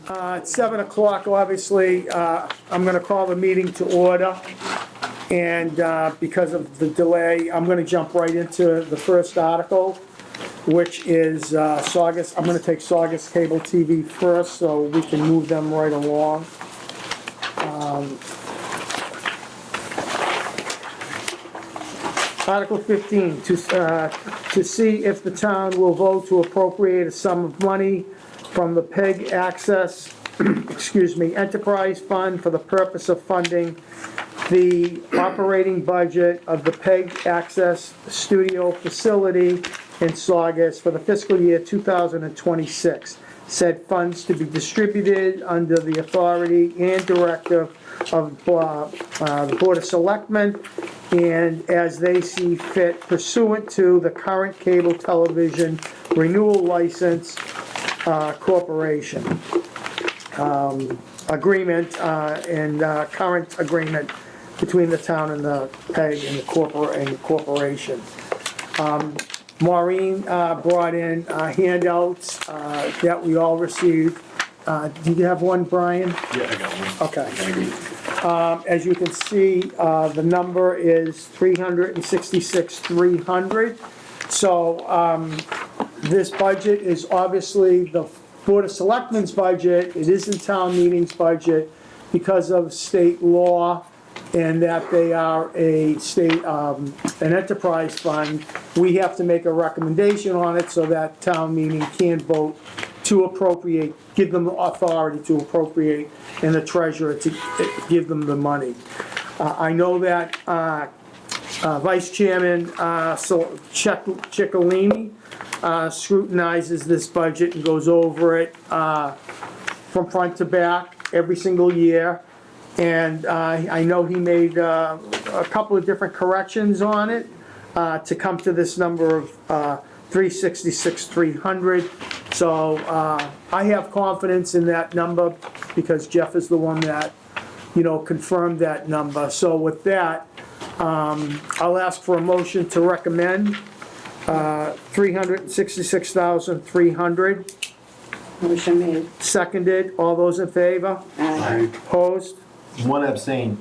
It's 7 o'clock, obviously. I'm going to call the meeting to order. And because of the delay, I'm going to jump right into the first article, which is Saugus. I'm going to take Saugus Cable TV first so we can move them right along. Article 15, to see if the town will vote to appropriate a sum of money from the PEG Access, Enterprise Fund for the purpose of funding the operating budget of the PEG Access Studio Facility in Saugus for the fiscal year 2026. Said funds to be distributed under the authority and directive of the Board of Selectmen and as they see fit pursuant to the current cable television renewal license corporation agreement and current agreement between the town and the PEG and the corporation. Maureen brought in handouts that we all received. Did you have one, Brian? Yeah, I got one. Okay. As you can see, the number is $366,300. So this budget is obviously the Board of Selectmen's budget. It isn't town meeting's budget because of state law and that they are a state, an enterprise fund. We have to make a recommendation on it so that town meeting can vote to appropriate, give them the authority to appropriate, and the treasurer to give them the money. I know that Vice Chairman Ciccolini scrutinizes this budget and goes over it from front to back every single year. And I know he made a couple of different corrections on it to come to this number of $366,300. So I have confidence in that number because Jeff is the one that, confirmed that number. So with that, I'll ask for a motion to recommend $366,300. Motion made. Seconded. All those in favor? Aye. Opposed? One abstain.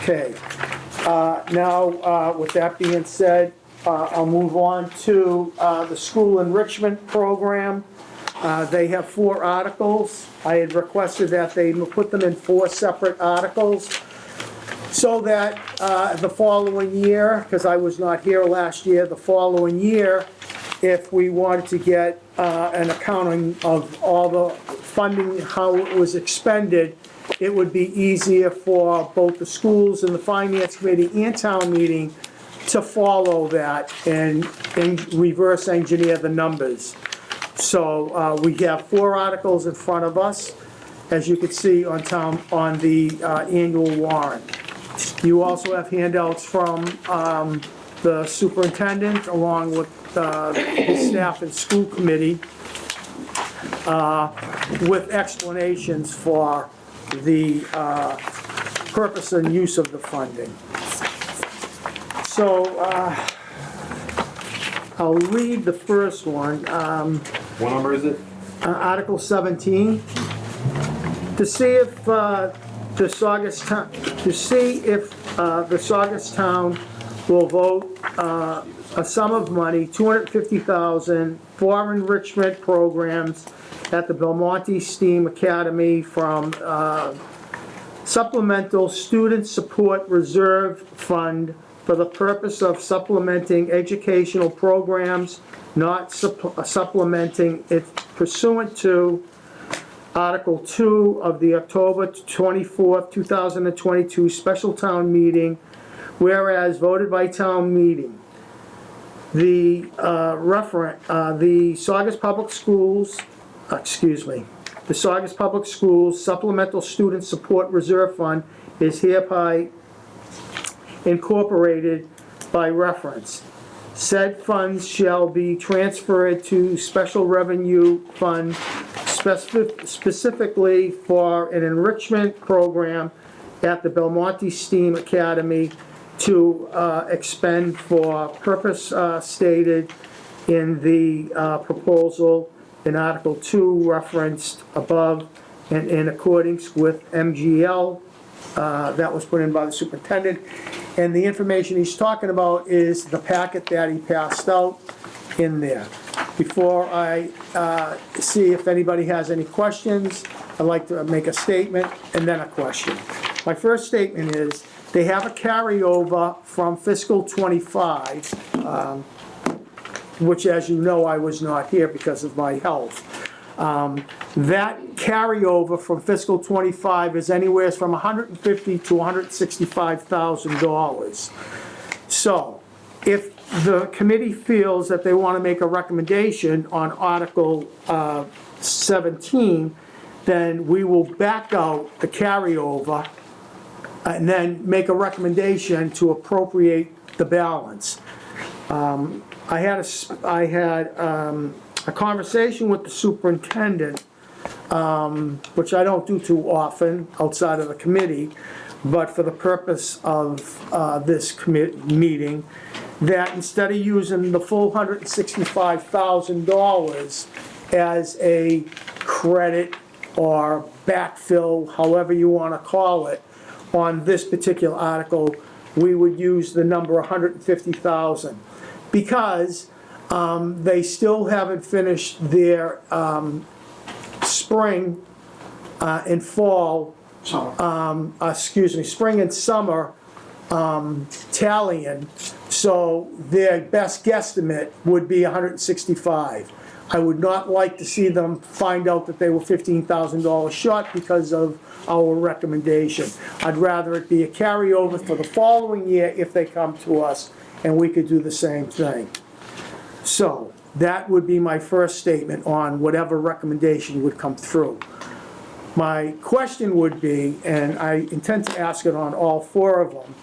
Okay. Now, with that being said, I'll move on to the school enrichment program. They have 4 articles. I had requested that they put them in 4 separate articles so that the following year, because I was not here last year, the following year, if we wanted to get an accounting of all the funding, how it was expended, it would be easier for both the schools and the finance committee and town meeting to follow that and reverse engineer the numbers. So we have 4 articles in front of us, as you can see on the annual warrant. You also have handouts from the superintendent along with his staff and school committee with explanations for the purpose and use of the funding. So I'll read the first one. What number is it? Article 17. To see if the Saugus town will vote a sum of money, $250,000 for enrichment programs at the Belmonte STEAM Academy from Supplemental Student Support Reserve Fund for the purpose of supplementing educational programs, not supplementing it pursuant to Article 2 of the October 24th, 2022 special town meeting, whereas voted by town meeting. The Saugus Public Schools, the Saugus Public Schools Supplemental Student Support Reserve Fund is hereby incorporated by reference. Said funds shall be transferred to special revenue fund specifically for an enrichment program at the Belmonte STEAM Academy to expend for purpose stated in the proposal in Article 2 referenced above and in accordance with MGL. That was put in by the superintendent. And the information he's talking about is the packet that he passed out in there. Before I see if anybody has any questions, I'd like to make a statement and then a question. My first statement is, they have a carryover from fiscal '25, which, as you know, I was not here because of my health. That carryover from fiscal '25 is anywhere from $150,000 to $165,000. So, if the committee feels that they want to make a recommendation on Article 17, then we will back out the carryover and then make a recommendation to appropriate the balance. I had a conversation with the superintendent, which I don't do too often outside of the committee, but for the purpose of this meeting, that instead of using the full $165,000 as a credit or backfill, however you want to call it, on this particular article, we would use the number 150,000. Because they still haven't finished their spring and fall, spring and summer tallying, so their best guesstimate would be 165. I would not like to see them find out that they were $15,000 short because of our recommendation. I'd rather it be a carryover for the following year if they come to us, and we could do the same thing. So, that would be my first statement on whatever recommendation would come through. My question would be, and I intend to ask it on all four of them,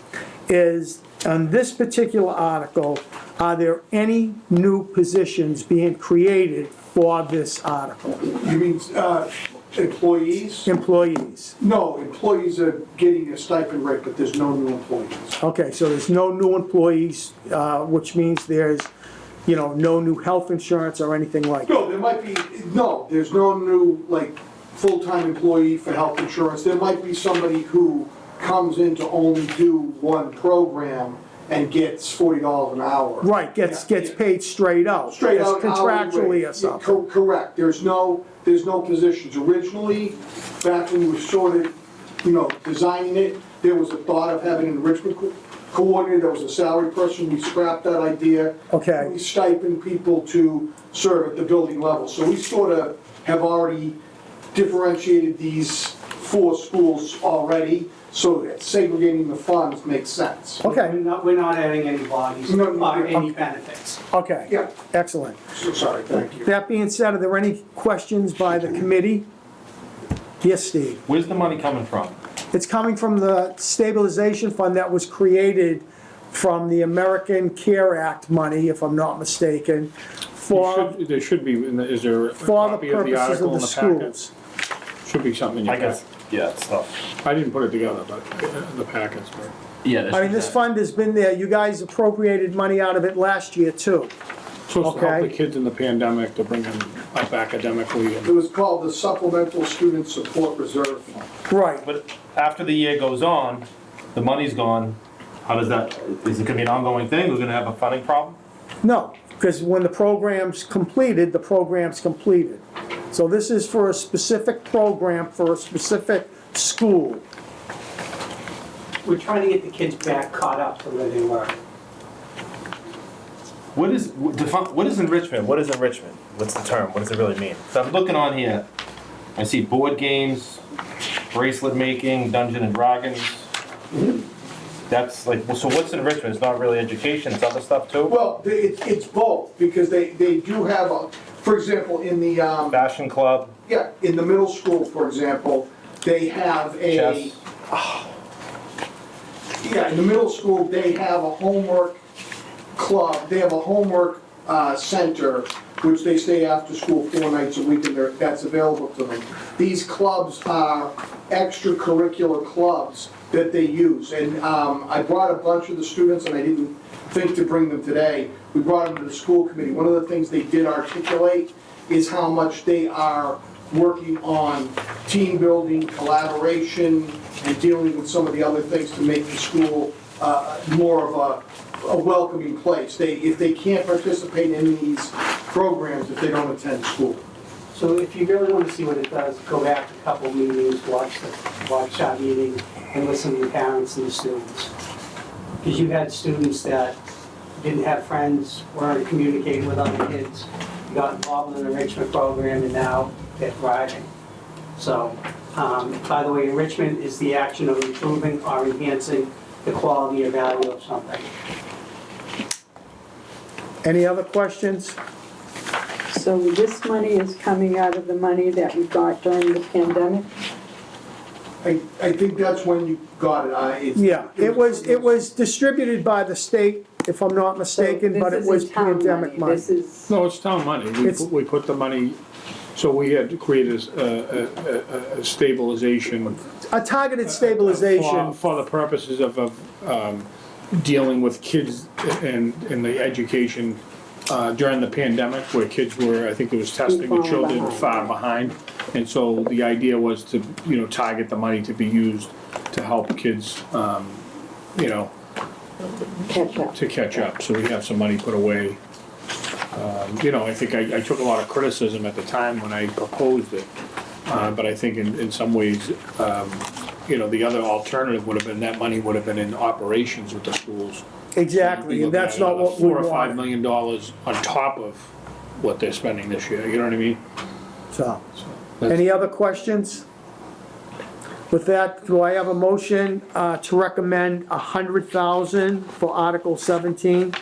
is on this particular article, are there any new positions being created for this article? You mean employees? Employees. No, employees are getting a stipend rate, but there's no new employees. Okay, so there's no new employees, which means there's, no new health insurance or anything like that? No, there might be, no, there's no new, full-time employee for health insurance. There might be somebody who comes in to only do one program and gets $40 an hour. Right, gets paid straight out. Straight out. Contractually or Yeah, something. correct. There's no positions. Originally, back when we were sort of, designing it, there was a thought of having an enrichment coordinator. There was a salary person. We scrapped that idea. Okay. We stipend people to serve at the building level. So we sort of have already differentiated these four schools already, so that segregating the funds makes sense. Okay, We're not adding any bodies No, or any okay. benefits. okay. Yeah. Excellent. So sorry, thank you. That being said, are there any questions by the committee? Yes, Steve? Where's the money coming from? It's coming from the stabilization fund that was created from the American Care Act money, if I'm not mistaken, for There should be, is there a the copy of the purposes article of in the the packet? schools. Should be something in your I guess, packet. yeah, it's tough. I didn't put it together, but the packets, but. Yeah. I mean, this fund has been there, you guys appropriated money out of it last year too. Supposed to help the Okay. kids in the pandemic, to bring them up academically. It was called the Supplemental Student Support Reserve Fund. Right, But after the year goes on, the money's gone, how does that, is it gonna be an ongoing thing? We're gonna have a funding problem? no, because when the program's completed, the program's completed. So this is for a specific program, for a specific school. We're trying to get the kids back caught up to where they were. What is enrichment? What is enrichment? What's the term? What does it really mean? So I'm looking on here, I see board games, bracelet making, Dungeons and Dragons. That's like, so what's enrichment? It's not really education, it's other stuff too? Well, it's both, because they do have, for example, in the, Fashion club, in the middle school, for example, they have chess. In the middle school, they have a homework club, they have a homework center, which they stay after school 4 nights a week, and that's available to them. These clubs are extracurricular clubs that they use. And I brought a bunch of the students, and I didn't think to bring them today. We brought them to the school committee. One of the things they did articulate is how much they are working on team building, collaboration, and dealing with some of the other things to make the school more of a welcoming place. If they can't participate in these programs, if they don't attend school. So if you really want to see what it does, go back a couple meetings, watch our meeting, and listen to the parents and the students. Because you had students that didn't have friends, weren't communicating with other kids, got involved in the enrichment program, and now they're thriving. So, by the way, enrichment is the action of improving or enhancing the quality or value of something. Any other questions? So this money is coming out of the money that we got during the pandemic? I think that's when you got it. Yeah, it was distributed by the state, if I'm not mistaken, but it was pandemic money. This is, No, it's town money. It's- We put the money, so we had to create a stabilization. A targeted stabilization. For the purposes of dealing with kids and the education during the pandemic, where kids were, I think there was testing of children far behind. And so the idea was to, target the money to be used to help kids, catch up. to catch up. So we have some money put away. I think I took a lot of criticism at the time when I proposed it. But I think in some ways, the other alternative would have been that money would have been in operations with the schools. Exactly, and that's not what we $4 or $5 wanted. million on top of what they're spending this year, you know what I mean? So, That's- any other questions? With that, do I have a motion to recommend 100,000 for Article 17?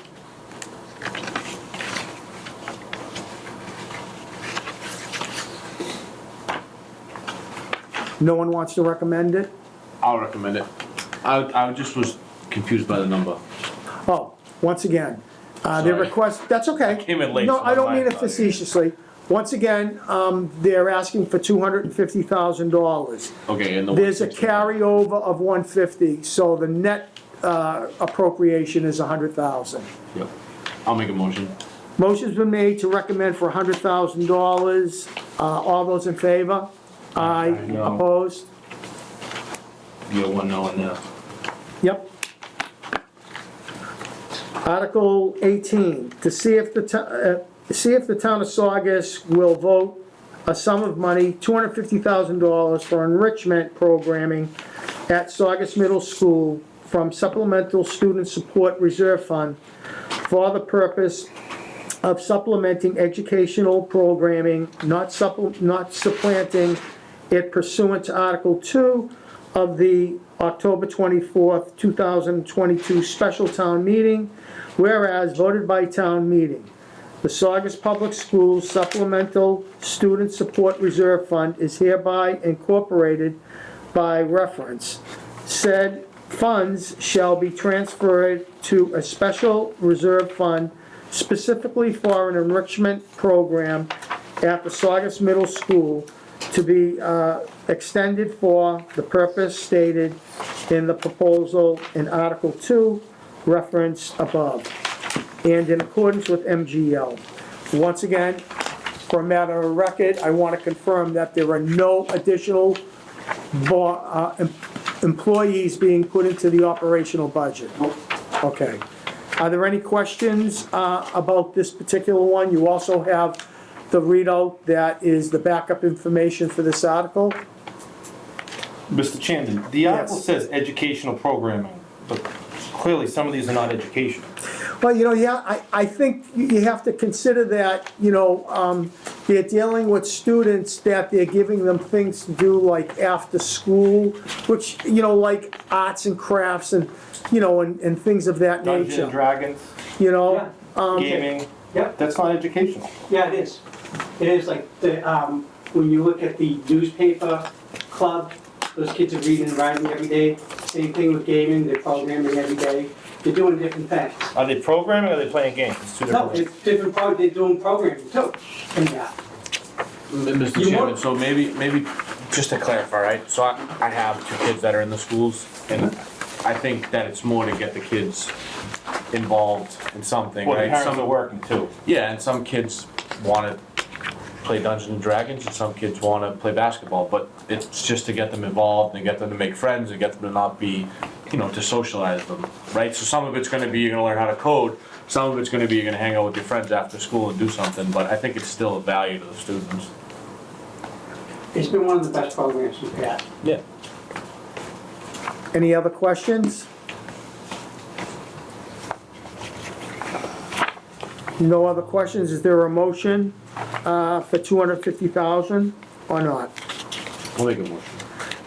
No one wants to recommend it? I'll recommend it. I just was confused by the number. Oh, once again, their Sorry. request, that's okay. came in late, No, so I don't my mean it apologies. facetiously. Once again, they're asking for $250,000. Okay, and the There's a 160. carryover of 150, so the net appropriation is 100,000. Yep. I'll make a motion. Motion's been made to recommend for $100,000. All those in favor? Aye. No. Opposed? You got one no in there. Yep. Article 18, to see if the town of Saugus will vote a sum of money, $250,000 for enrichment programming at Saugus Middle School from Supplemental Student Support Reserve Fund for the purpose of supplementing educational programming, not supplanting it pursuant to Article 2 of the October 24th, 2022 special town meeting, whereas voted by town meeting. The Saugus Public Schools Supplemental Student Support Reserve Fund is hereby incorporated by reference. Said funds shall be transferred to a special reserve fund specifically for an enrichment program at the Saugus Middle School to be extended for the purpose stated in the proposal in Article 2, referenced above, and in accordance with MGL. Once again, for a matter of record, I want to confirm that there are no additional employees being put into the operational budget. Okay. Are there any questions about this particular one? You also have the readout that is the backup information for this article. Mr. Chairman, the article says educational programming, but clearly some of these are not educational. Well, yeah, I think you have to consider that, they're dealing with students that they're giving them things to do like after school, which, like arts and crafts and, and things of that Dungeons and nature, Dragons, Yeah. gaming, Yep. that's not educational. Yeah, it is. It is like when you look at the newspaper club, those kids are reading and writing every day. Same thing with gaming, they're programming every day. They're doing different things. Are they programming or are they playing games? It's two No, different things. it's different, they're doing programming too. And Mr. You Chairman, want- so maybe just to clarify, right, so I have 2 kids that are in the schools, and I think that it's more to get the kids involved in something, Well, the right? parents Some- are working too. Yeah, and some kids wanna play Dungeons and Dragons, and some kids wanna play basketball, but it's just to get them involved, and get them to make friends, and get them to not be, to socialize them, right? So some of it's gonna be, you're gonna learn how to code, some of it's gonna be, you're gonna hang out with your friends after school and do something, but I think it's still a value to the students. It's been one of the best programs we've had. Yeah. Any other questions? No other questions, is there a motion for 250,000 or not? I'll make a motion.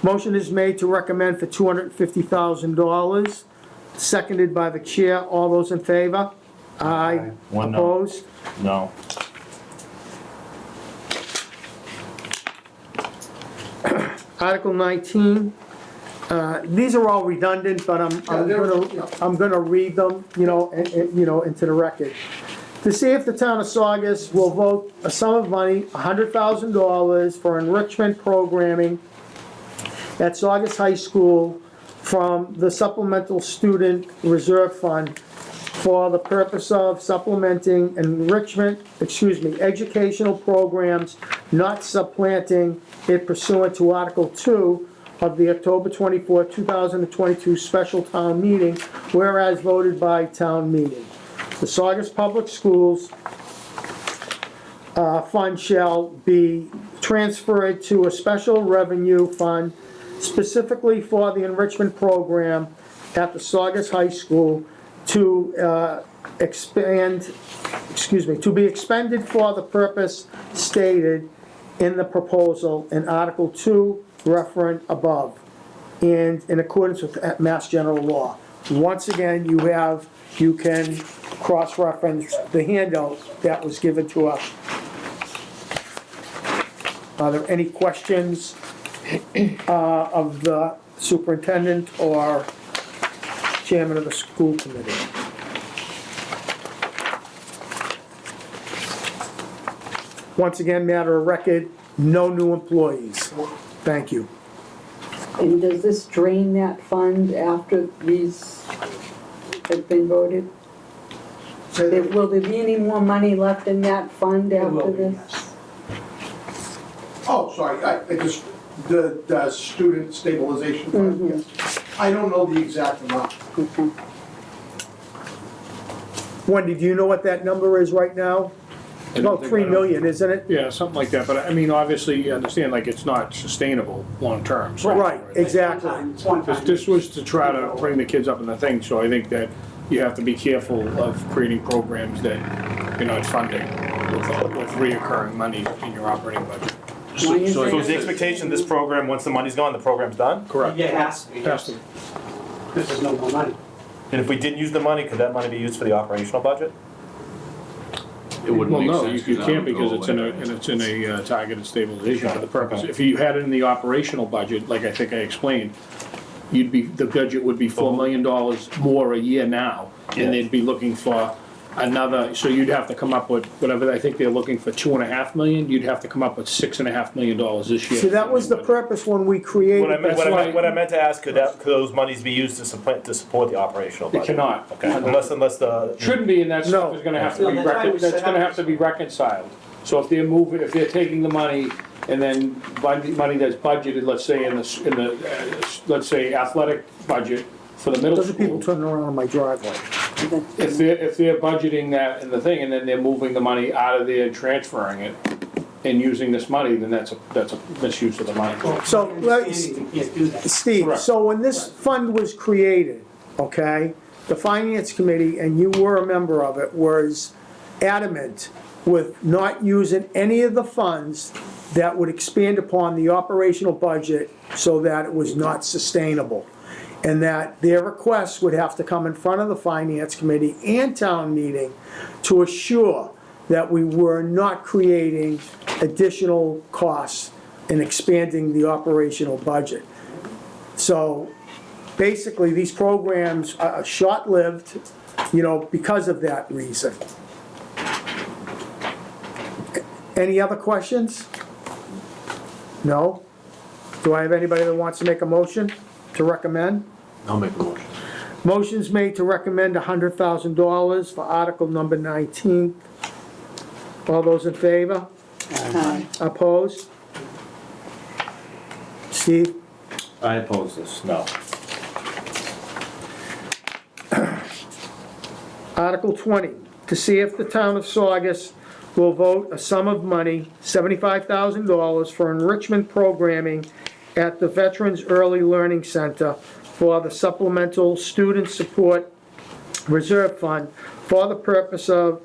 Motion is made to recommend for $250,000, seconded by the chair. All those in favor? Aye. One no. Opposed? No. Article 19, these are all redundant, but I'm gonna read them, into the record. To see if the town of Saugus will vote a sum of money, $100,000 for enrichment programming at Saugus High School from the Supplemental Student Reserve Fund for the purpose of supplementing educational programs, not supplanting it pursuant to Article 2 of the October 24, 2022 special town meeting, whereas voted by town meeting. The Saugus Public Schools fund shall be transferred to a special revenue fund specifically for the enrichment program at the Saugus High School to be expended for the purpose stated in the proposal in Article 2 referent above, and in accordance with Mass General Law. Once again, you can cross-reference the handout that was given to us. Are there any questions of the superintendent or chairman of the school committee? Once again, matter of record, no new employees. Thank you. And does this drain that fund after these have been voted? Will there be any more money left in that fund There will after be, this? yes. Oh, sorry, I just, the student stabilization fund, yes. I don't know the exact amount. Okay. Wendy, do you know what that number is right now? I don't About think- 3 million, isn't it? Yeah, something like that, but I mean, obviously, you understand, like, it's not sustainable long-term, so. Right, exactly. It's one time. This was to try to bring the kids up in the thing, so I think that you have to be careful of creating programs that you're not funding with reoccurring money in your operating budget. Why is So it- is the expectation this program, once the money's gone, the program's done? Correct. Yeah, it has to be, Has to be. because there's no more money. And if we didn't use the money, could that money be used for the operational budget? It wouldn't Well, make no, sense. you 'cause that can't would go because it's in a, away. and it's in a targeted stabilization for the purpose. If you had it in the operational budget, like I think I explained, the budget would be $4 million more a year now, and they'd be looking for another, so you'd have to come up with, whatever, I think they're looking for 2.5 million, you'd have to come up with $6.5 million this year. See, that was the purpose when we created. What I meant to ask, could those monies be used to support the operational It budget? cannot. Okay, unless the. Shouldn't be, and that stuff No. is gonna have to No, be, that's why we that's set gonna up have to be reconciled. So if they're taking the money and then money that's budgeted, let's say let's say athletic budget for the middle Those are people school. turning around on my driveway. If they're budgeting that in the thing, and then they're moving the money out of there and transferring it and using this money, then that's a misuse of the money. So, My understanding, you can't do that. Steve, Correct. so when this fund was created, okay, the finance committee, and you were a member of it, was adamant with not using any of the funds that would expand upon the operational budget so that it was not sustainable. And that their requests would have to come in front of the finance committee and town meeting to assure that we were not creating additional costs and expanding the operational budget. So basically, these programs are short-lived, because of that reason. Any other questions? No? Do I have anybody that wants to make a motion to recommend? I'll make a motion. Motion's made to recommend $100,000 for Article number 19. All those in favor? Aye. Opposed? Steve? I oppose this, no. Article 20, to see if the town of Saugus will vote a sum of money, $75,000, for enrichment programming at the Veterans Early Learning Center for the Supplemental Student Support Reserve Fund for the purpose of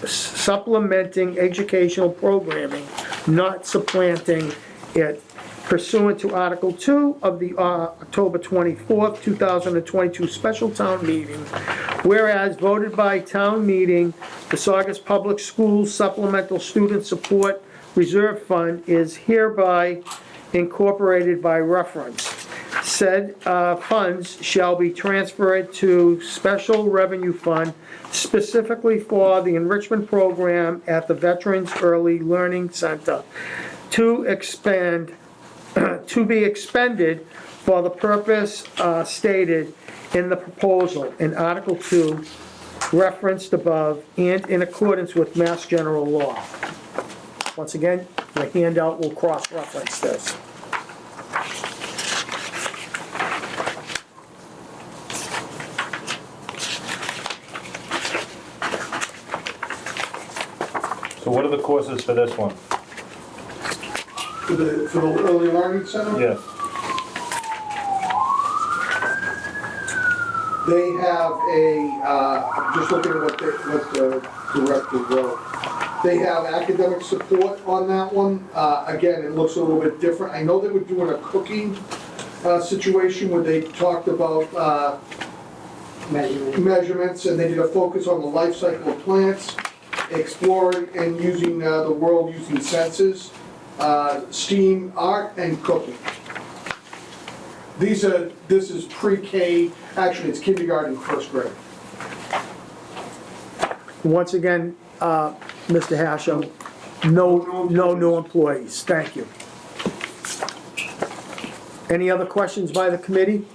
supplementing educational programming, not supplanting it, pursuant to Article 2 of the October 24th, 2022 special town meeting. Whereas voted by town meeting, the Saugus Public Schools Supplemental Student Support Reserve Fund is hereby incorporated by reference. Said funds shall be transferred to Special Revenue Fund specifically for the enrichment program at the Veterans Early Learning Center to be expended for the purpose stated in the proposal in Article 2 referenced above and in accordance with Mass General Law. Once again, the handout will cross-reference this. So what are the courses for this one? For the early learning center? Yes. They have just looking at what the director wrote. They have academic support on that one. Again, it looks a little bit different. I know they were doing a cooking situation where they talked about measurements, and they did a focus on the life cycle of plants, exploring and using the world using senses, STEAM, art, and cooking. This is pre-K, actually it's kindergarten, first grade. Once again, Mr. Hashem, no new employees. Thank you. Any other questions by the committee?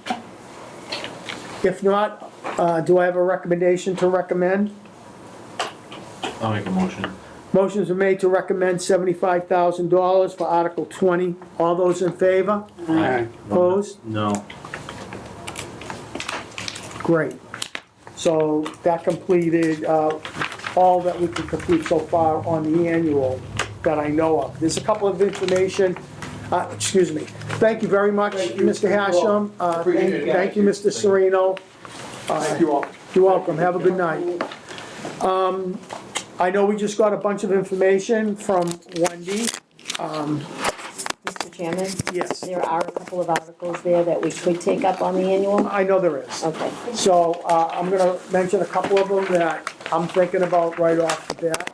If not, do I have a recommendation to recommend? I'll make a motion. Motions are made to recommend $75,000 for Article 20. All those in favor? Aye. Opposed? No. Great. So that completed all that we could complete so far on the annual that I know of. There's a couple of information, excuse me. Thank you very much, Thank you. Mr. Hashem. Appreciate it. Thank you, Mr. Sereno. Thank you all. You're welcome. Have a good night. I know we just got a bunch of information from Wendy. Mr. Chairman? Yes, There are a couple of articles there that we could take up on the annual. I know there is. Okay. So I'm gonna mention a couple of them that I'm thinking about right off the bat.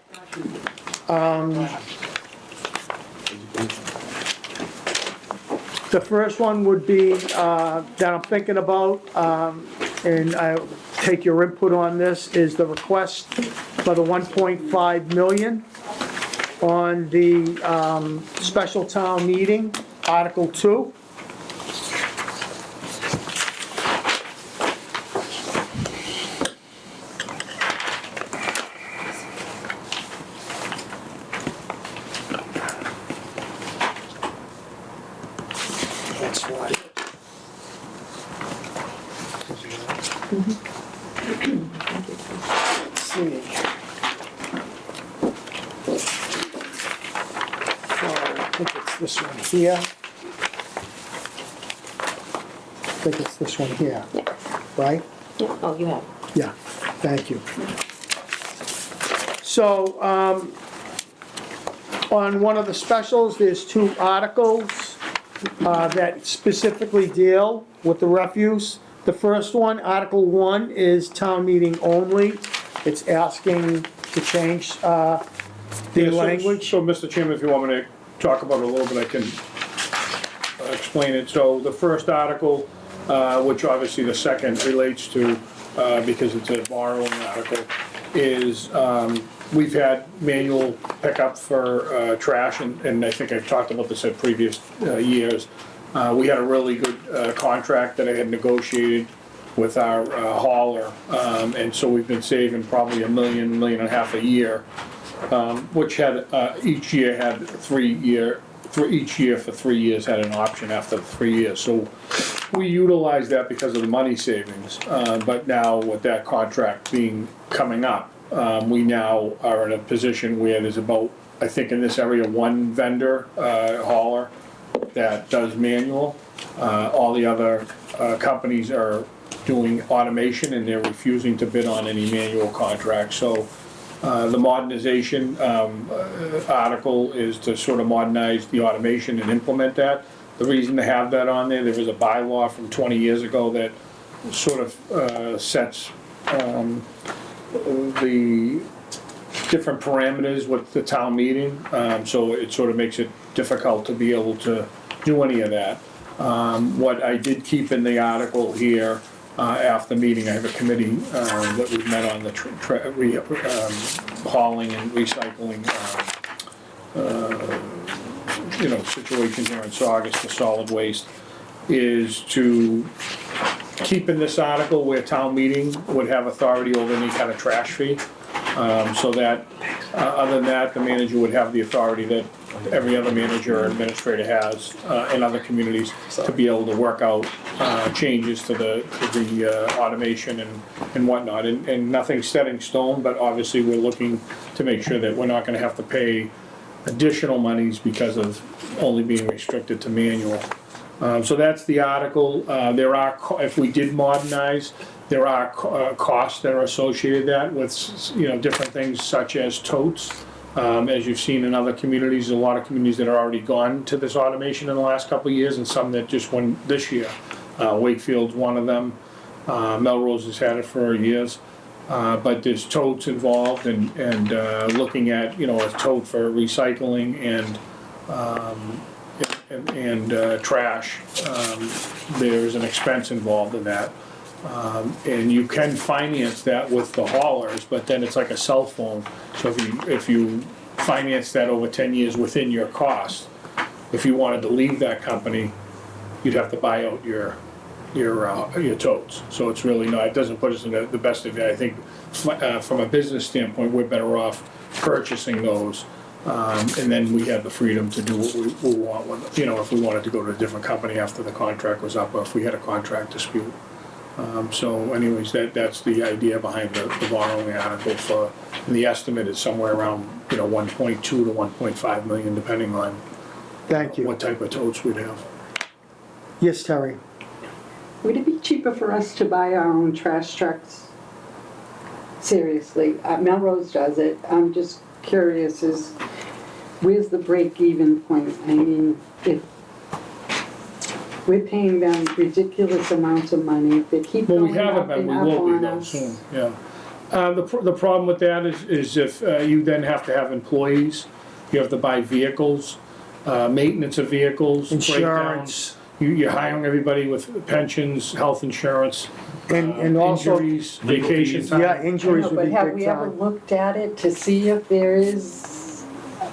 The first one would be, that I'm thinking about, and I'll take your input on this, is the request for the 1.5 million on the special town meeting, Article 2. That's why. Let's see. So I think it's this one here. I think it's this one here, right? Yeah. Oh, you have. Yeah, thank you. So, on one of the specials, there's two articles that specifically deal with the refuse. The first one, Article 1, is town meeting only. It's asking to change the language. So, Mr. Chairman, if you want me to talk about it a little bit, I can explain it. So the first article, which obviously the second relates to, because it's a borrowing article, is, we've had manual pickup for, trash, and I think I've talked about this at previous, years. We had a really good, contract that I had negotiated with our, hauler, and so we've been saving probably $1 million, $1.5 million a year, which had, each year had each year for 3 years had an option after the 3 years. So we utilized that because of the money savings, but now with that contract coming up, we now are in a position where there's about, I think in this area, one vendor, hauler that does manual. All the other companies are doing automation and they're refusing to bid on any manual contracts. So the modernization article is to sort of modernize the automation and implement that. The reason to have that on there was a bylaw from 20 years ago that sort of sets the different parameters with the town meeting, so it sort of makes it difficult to be able to do any of that. What I did keep in the article here, after the meeting, I have a committee that we've met on the hauling and recycling, situation here in Saugus for solid waste, is to keep in this article where town meeting would have authority over any kind of trash fee. So that, other than that, the manager would have the authority that every other manager or administrator has in other communities to be able to work out changes to the automation and whatnot. And nothing's set in stone, but obviously we're looking to make sure that we're not gonna have to pay additional monies because of only being restricted to manual. So that's the article. There are, if we did modernize, there are costs that are associated with that, different things such as totes. As you've seen in other communities, a lot of communities that are already gone to this automation in the last couple of years, and some that just went this year. Wakefield's one of them. Melrose has had it for years. But there's totes involved, and looking at, a tote for recycling and trash. There's an expense involved in that. And you can finance that with the haulers, but then it's like a cell phone. So if you finance that over 10 years within your cost, if you wanted to leave that company, you'd have to buy out your totes. So it's really not, it doesn't put us in the best of it. I think from a business standpoint, we're better off purchasing those. And then we have the freedom to do what we want with, if we wanted to go to a different company after the contract was up, or if we had a contract dispute. So anyways, that's the idea behind the borrowing article for, and the estimate is somewhere around, 1.2 to 1.5 million, depending on Thank you. what type of totes we'd have. Yes, Terry? Would it be cheaper for us to buy our own trash trucks? Seriously, Melrose does it. I'm just curious, where's the break-even point? I mean, if we're paying them ridiculous amounts of money, if they keep Well, we going haven't up been, and we up will be on though us. soon, yeah. The problem with that is if you then have to have employees, you have to buy vehicles, maintenance of vehicles, breakdowns. Insurance. You're hiring everybody with pensions, health insurance, And also, injuries, vacation time. yeah, injuries No, would but be have big we ever time. looked at it to see if there is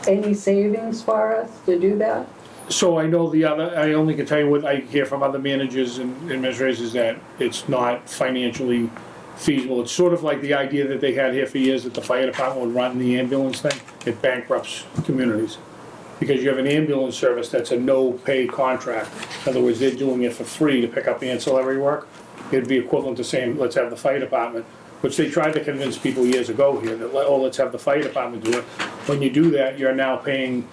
any savings for us to do that? So I know I only can tell you what I hear from other managers and administrators is that it's not financially feasible. It's sort of like the idea that they had here for years that the fire department would run the ambulance thing. It bankrupts communities. Because you have an ambulance service that's a no-pay contract. In other words, they're doing it for free to pick up ancillary work. It'd be equivalent to saying, let's have the fire department, which they tried to convince people years ago here that, let's have the fire department do it. When you do that, you're now paying,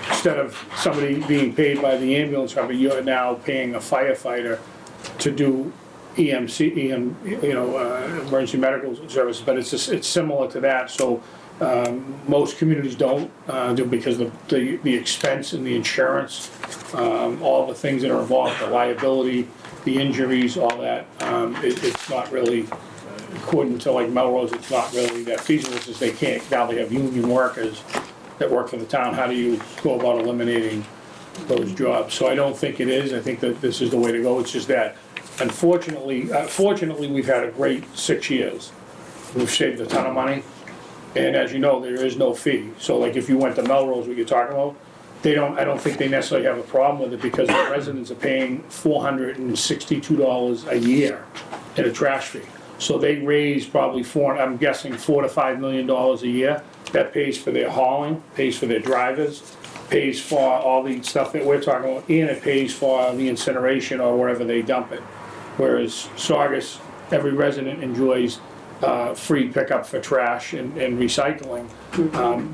instead of somebody being paid by the ambulance company, you're now paying a firefighter to do emergency medical services, but it's similar to that. So most communities don't do, because the expense and the insurance, all the things that are involved, the liability, the injuries, all that, it's not really, according to like Melrose, it's not really that feasible, since they can't, now they have union workers that work for the town. How do you go about eliminating those jobs? So I don't think it is. I think that this is the way to go. It's just that, fortunately, we've had a great 6 years. We've saved a ton of money. And as you know, there is no fee. So like if you went to Melrose, what you're talking about, I don't think they necessarily have a problem with it because the residents are paying $462 a year in a trash fee. So they raise probably I'm guessing $4 to $5 million a year. That pays for their hauling, pays for their drivers, pays for all the stuff that we're talking about, and it pays for the incineration or wherever they dump it. Whereas Saugus, every resident enjoys free pickup for trash and recycling.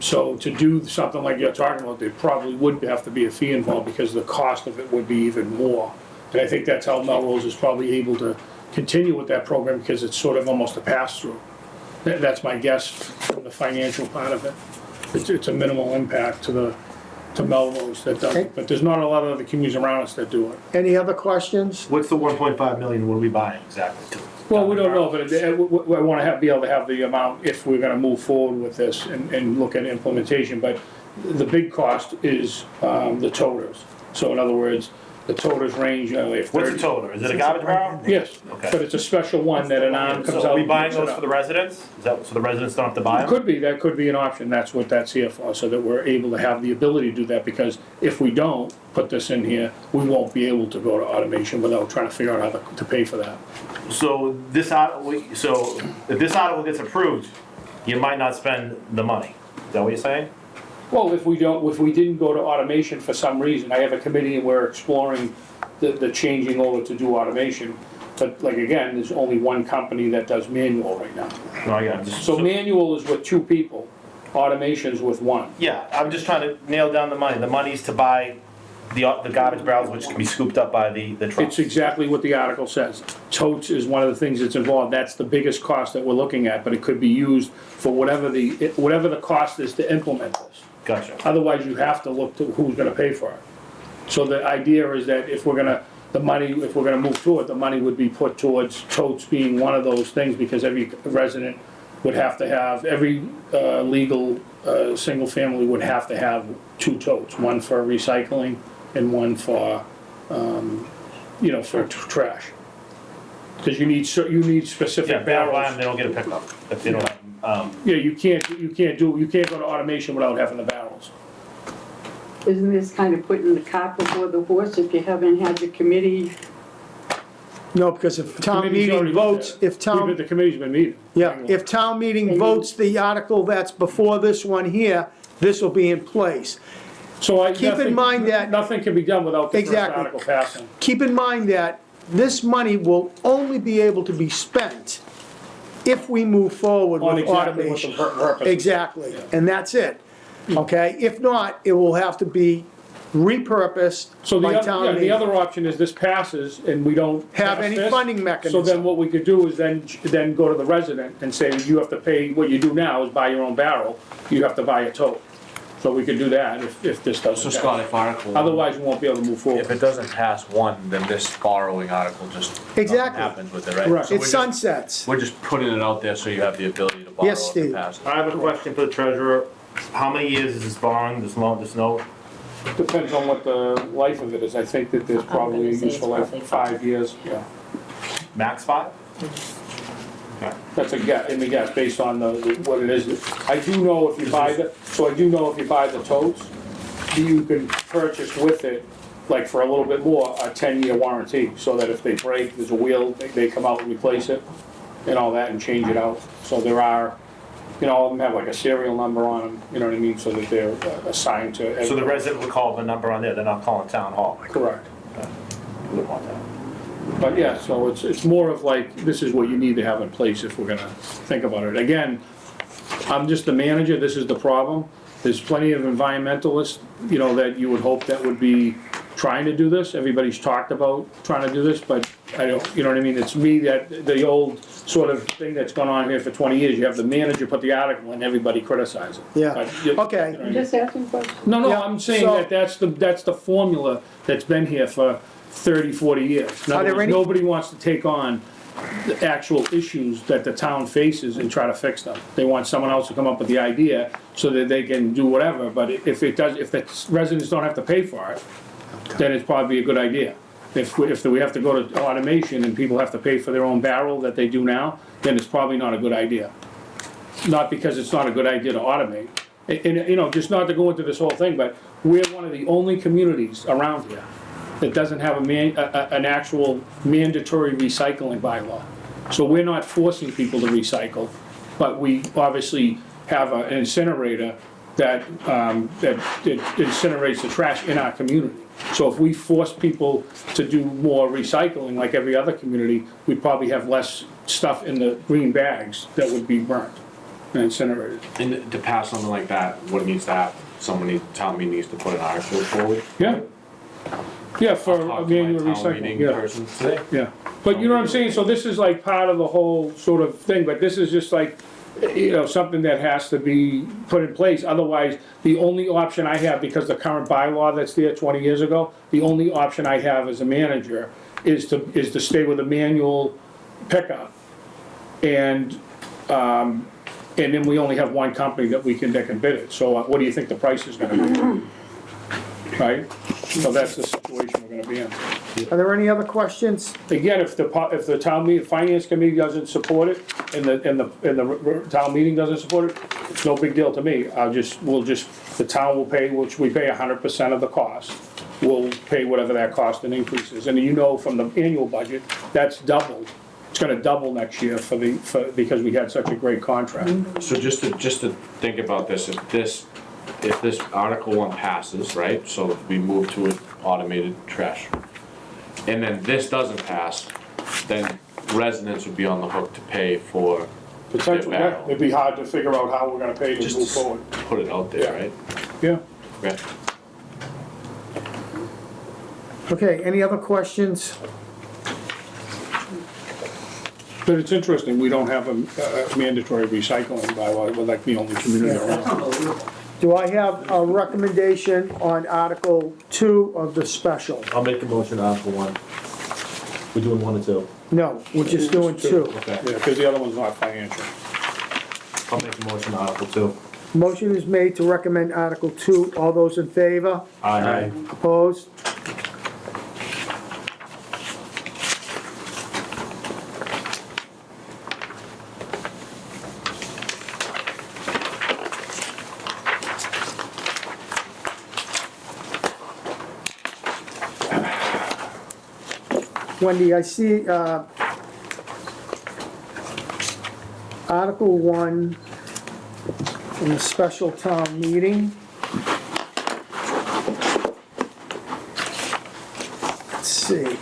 So to do something like you're talking about, there probably would have to be a fee involved because the cost of it would be even more. And I think that's how Melrose is probably able to continue with that program because it's sort of almost a pass-through. That's my guess from the financial part of it. It's a minimal impact to Melrose that does it, but there's not a lot of other communities around us that do it. Any other questions? What's the 1.5 million, what are we buying exactly? Well, we don't know, but I want to be able to have the amount if we're going to move forward with this and look at implementation. But the big cost is the toters. So in other words, the toters range, if 30. What's a toter? Is it a garbage barrel? Yes, Okay. but it's a special one that an arm comes out. So are we and buying picks it those up. for the residents? Is that, so the residents don't have to buy them? Could be, that could be an option, that's what that's here for, so that we're able to have the ability to do that, because if we don't put this in here, we won't be able to go to automation without trying to figure out how to pay for that. So so if this article gets approved, you might not spend the money. Is that what you're saying? Well, if we didn't go to automation for some reason, I have a committee and we're exploring the changing over to do automation. But like, again, there's only one company that does manual right now. No, I got it. So manual is with 2 people, automation's with 1. Yeah, I'm just trying to nail down the money. The money's to buy the garbage barrels, which can be scooped up by the trucks. It's exactly what the article says. Totes is one of the things that's involved, that's the biggest cost that we're looking at, but it could be used for whatever the cost is to implement this. Gotcha. Otherwise, you have to look to who's gonna pay for it. So the idea is that if we're gonna move to it, the money would be put towards totes being one of those things, because every resident would have to have, every legal single family would have to have 2 totes, one for recycling and one for, for trash. Because you need specific Yeah, if they don't buy barrels. them, they don't get a pickup. If they don't, Yeah, you can't go to automation without having the barrels. Isn't this kind of putting the cart before the horse if you haven't had the committee? No, because if town Committee's meeting already- votes, if town, The committee's been meeting. yeah, if town meeting votes the article that's before this one here, this will be in place. So Keep in mind that- nothing can be done without the first Exactly. article passing. Keep in mind that this money will only be able to be spent if we move forward On with exactly what the automation. purpose is. Exactly, and that's it, okay? If not, it will have to be repurposed So by the town other, the meeting. other option is this passes and we don't Have pass any this. funding So mechanism. then what we could do is then go to the resident and say, you have to pay, what you do now is buy your own barrel, you have to buy a tote. So we could do that if this So doesn't Scott, pass. if Article, Otherwise, we won't be able to move forward. if it doesn't pass 1, then this borrowing article just nothing Exactly. happens with it, right? Correct. So It we're just- sunsets. We're just putting it out there so you have the ability to borrow Yes, if it Steve. passes. I have a question for the treasurer. How many years is this borrowing, this loan, this note? Depends on what the life of it is. I think that there's probably a gonna say it's useful life, probably 5 years, yeah. Max 5? Okay. That's a guess, based on what it is. I do know if you buy the totes, you can purchase with it, like for a little bit more, a 10-year warranty, so that if they break, there's a wheel, they come out and replace it and all that and change it out. So there are, all of them have like a serial number on them, you know what I mean, so that they're assigned to. So the resident would call the number on there, they're not calling town hall? Correct. We would want that. But yeah, so it's more of like, this is what you need to have in place if we're gonna think about it. Again, I'm just the manager, this is the problem. There's plenty of environmentalists, that you would hope that would be trying to do this. Everybody's talked about trying to do this, but I don't, you know what I mean? It's me that, the old sort of thing that's gone on here for 20 years. You have the manager put the article and everybody criticize it. Yeah. But you- Okay. you know what I I'm mean? just asking questions. No, Yeah, I'm saying so- that that's the formula that's been here for 30, 40 years. In Are other there words, any- nobody wants to take on the actual issues that the town faces and try to fix them. They want someone else to come up with the idea so that they can do whatever, but if the residents don't have to pay for it, then it's probably a good idea. If we have to go to automation and people have to pay for their own barrel that they do now, then it's probably not a good idea. not because it's not a good idea to automate. And, you know, just not to go into this whole thing, but we're one of the only communities around here that doesn't have an actual mandatory recycling bylaw. So we're not forcing people to recycle, but we obviously have an incinerator that incinerates the trash in our community. So if we force people to do more recycling like every other community, we'd probably have less stuff in the green bags that would be burnt and incinerated. And to pass something like that, what needs to happen? Town meeting needs to put an article forward? Yeah. Yeah, for Talk a to my manual town recycling, meeting yeah. person today. Yeah, but you know what I'm saying, so this is like part of the whole sort of thing, but this is just like, you know, something that has to be put in place. Otherwise, the only option I have, because the current bylaw that's there 20 years ago, the only option I have as a manager is to stay with a manual pickup. And then we only have one company that can bid it, so what do you think the price is gonna be? Right, so that's the situation we're gonna be in. Are there any other questions? Again, if the town meeting, finance committee doesn't support it, and the town meeting doesn't support it, it's no big deal to me. The town will pay, which we pay 100% of the cost. We'll pay whatever that cost and increases, and you know from the annual budget, that's doubled. It's gonna double next year because we had such a great contract. So just to think about this, if this Article 1 passes, right, so we move to an automated trash, and then this doesn't pass, then residents would be on the hook to pay for Potentially, their yeah, barrel. it'd be hard to figure out how we're gonna pay to Just move to forward. put it out there, right? Yeah. Okay. Okay, any other questions? But it's interesting, we don't have a mandatory recycling bylaw, we're like the only community around. Unbelievable. Do I have a recommendation on Article 2 of the special? I'll make a motion, Article 1. We're doing 1 and 2. No, we're just doing 2. Okay. Yeah, because the other one's not financial. I'll make a motion, Article 2. Motion is made to recommend Article 2. All those in favor? Aye. Opposed? Wendy, I see, Article 1 in the special town meeting. Let's see.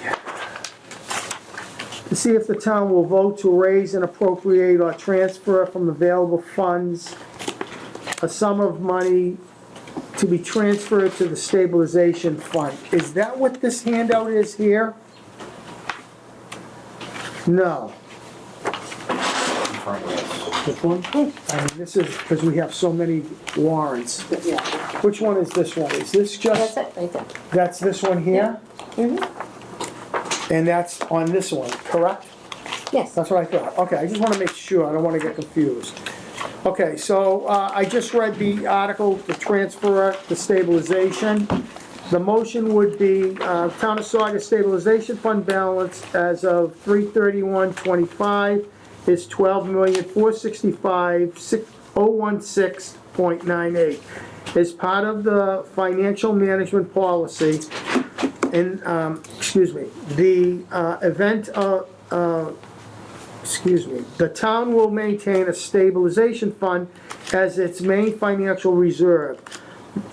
To see if the town will vote to raise and appropriate or transfer from available funds a sum of money to be transferred to the stabilization fund. Is that what this handout is here? No. Which one? I mean, this is, because we have so many warrants. Yeah. Which one is this one? Is this just, That's it, right there. that's this one here? And that's on this one, correct? Yes. That's what I thought. Okay, I just want to make sure, I don't want to get confused. Okay, so I just read the article, the transfer, the stabilization. The motion would be, Town of Saugus stabilization fund balance as of 3/31/25 is $12,465,016.98. As part of the financial management policy, in, the town will maintain a stabilization fund as its main financial reserve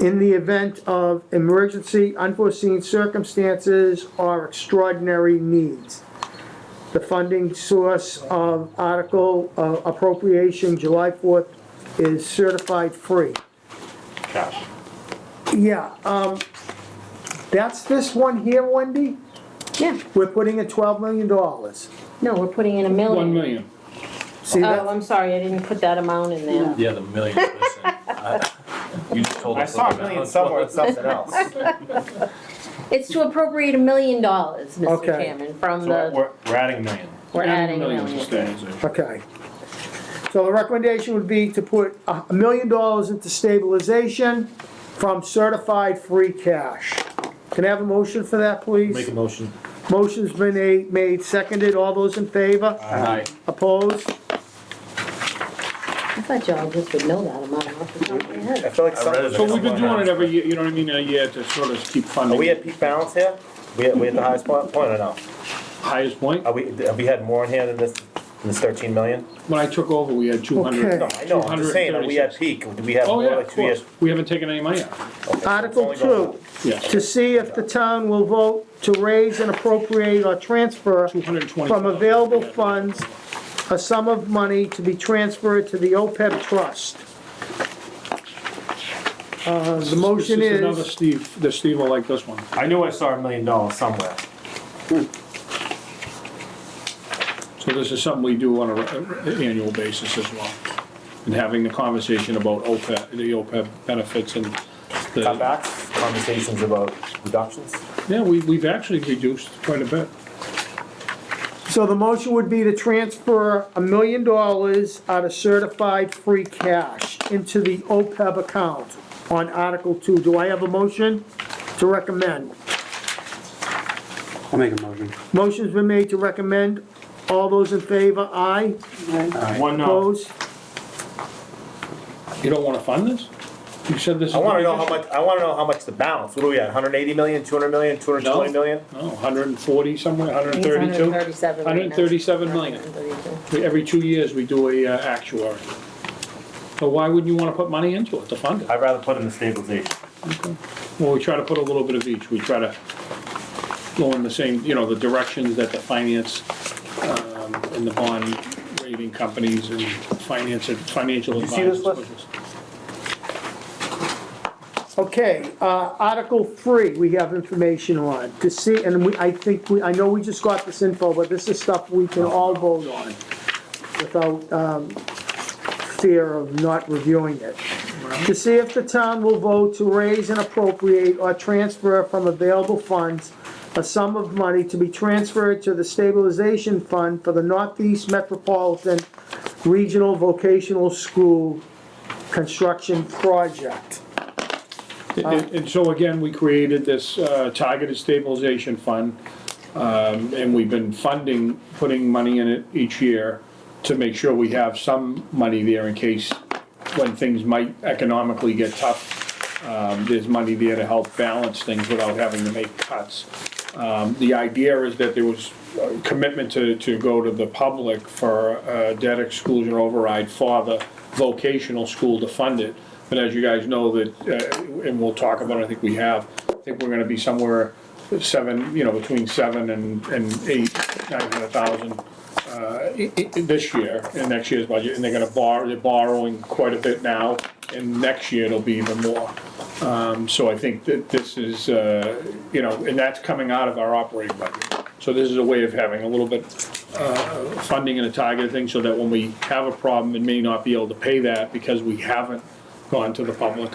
in the event of emergency, unforeseen circumstances, or extraordinary needs. The funding source of article appropriation July 4th is certified free. Cash. Yeah, that's this one here, Wendy? Yeah, We're putting in $12 million. no, we're putting in $1 million. 1 million. See Oh, that? I'm sorry, I didn't put that amount in there. Yeah, the million, listen. You just told us. I saw a what the million balance somewhere in was. something else. It's to appropriate $1 million, Mr. Okay. Chairman, from So the, we're adding a million. we're adding $1 to million. stabilization. Okay. So the recommendation would be to put $1 million into stabilization from certified free cash. Can I have a motion for that, please? Make a motion. Motion's been made, seconded. All those in favor? Aye. Opposed? thought y'all just would know that amount off the top of your I head. feel like I read it. So we've been doing it every year, you know what I mean, in a year to sort of keep Are funding. we at peak balance here? We at the highest point or no? Highest point? Have we had more in here than this 13 million? When I took over, we had 200. Okay. No, I know, I'm just saying, are we at peak? Do we have Oh, more yeah, like of 2 years? course. We haven't taken any money out. Okay, so it's Article only going 2, Yes. to see if the town will vote to raise and appropriate or transfer 220. from available funds a sum of money to be transferred to the OPEB trust. The motion This is another is, Steve will like this one. I knew I saw $1 million somewhere. So this is something we do on an annual basis as well. And having the conversation about OPEB, the OPEB benefits and the, Cutbacks, conversations about reductions. yeah, we've actually reduced quite a bit. so the motion would be to transfer $1 million out of certified free cash into the OPEB account on Article 2. Do I have a motion to recommend? I'll make a motion. Motion's been made to recommend. All those in favor, aye. One no. Opposed? You don't wanna fund this? You said this is. I wanna the know how biggest- much, I wanna know how much the balance, what are we at, 180 million, 200 million, 220 million? No, 140 somewhere, I think it's 132? 137 right now. 137 million. 132. Every 2 years, we do a actuary. So why wouldn't you wanna put money into it to fund it? I'd rather put in the stabilization. Well, we try to put a little bit of each. We try to go in the same, you know, the directions that the finance, and the bond rating companies and financial Did you see this advisors. list? Okay, Article 3, we have information on, to see, and I know we just got this info, but this is stuff we can all vote on without fear of not reviewing it. To see if the town will vote to raise and appropriate or transfer from available funds a sum of money to be transferred to the stabilization fund for the Northeast Metropolitan Regional Vocational School Construction Project. And so again, we created this targeted stabilization fund, and we've been putting money in it each year to make sure we have some money there in case when things might economically get tough, there's money there to help balance things without having to make cuts. The idea is that there was a commitment to go to the public for debt exclusion override for the vocational school to fund it. But as you guys know that, and we'll talk about it, I think we're gonna be somewhere between 7 and 900,000 this year, in next year's budget, and they're borrowing quite a bit now, and next year it'll be even more. So I think that this is, and that's coming out of our operating budget. So this is a way of having a little bit funding and a targeted thing, so that when we have a problem and may not be able to pay that because we haven't gone to the public,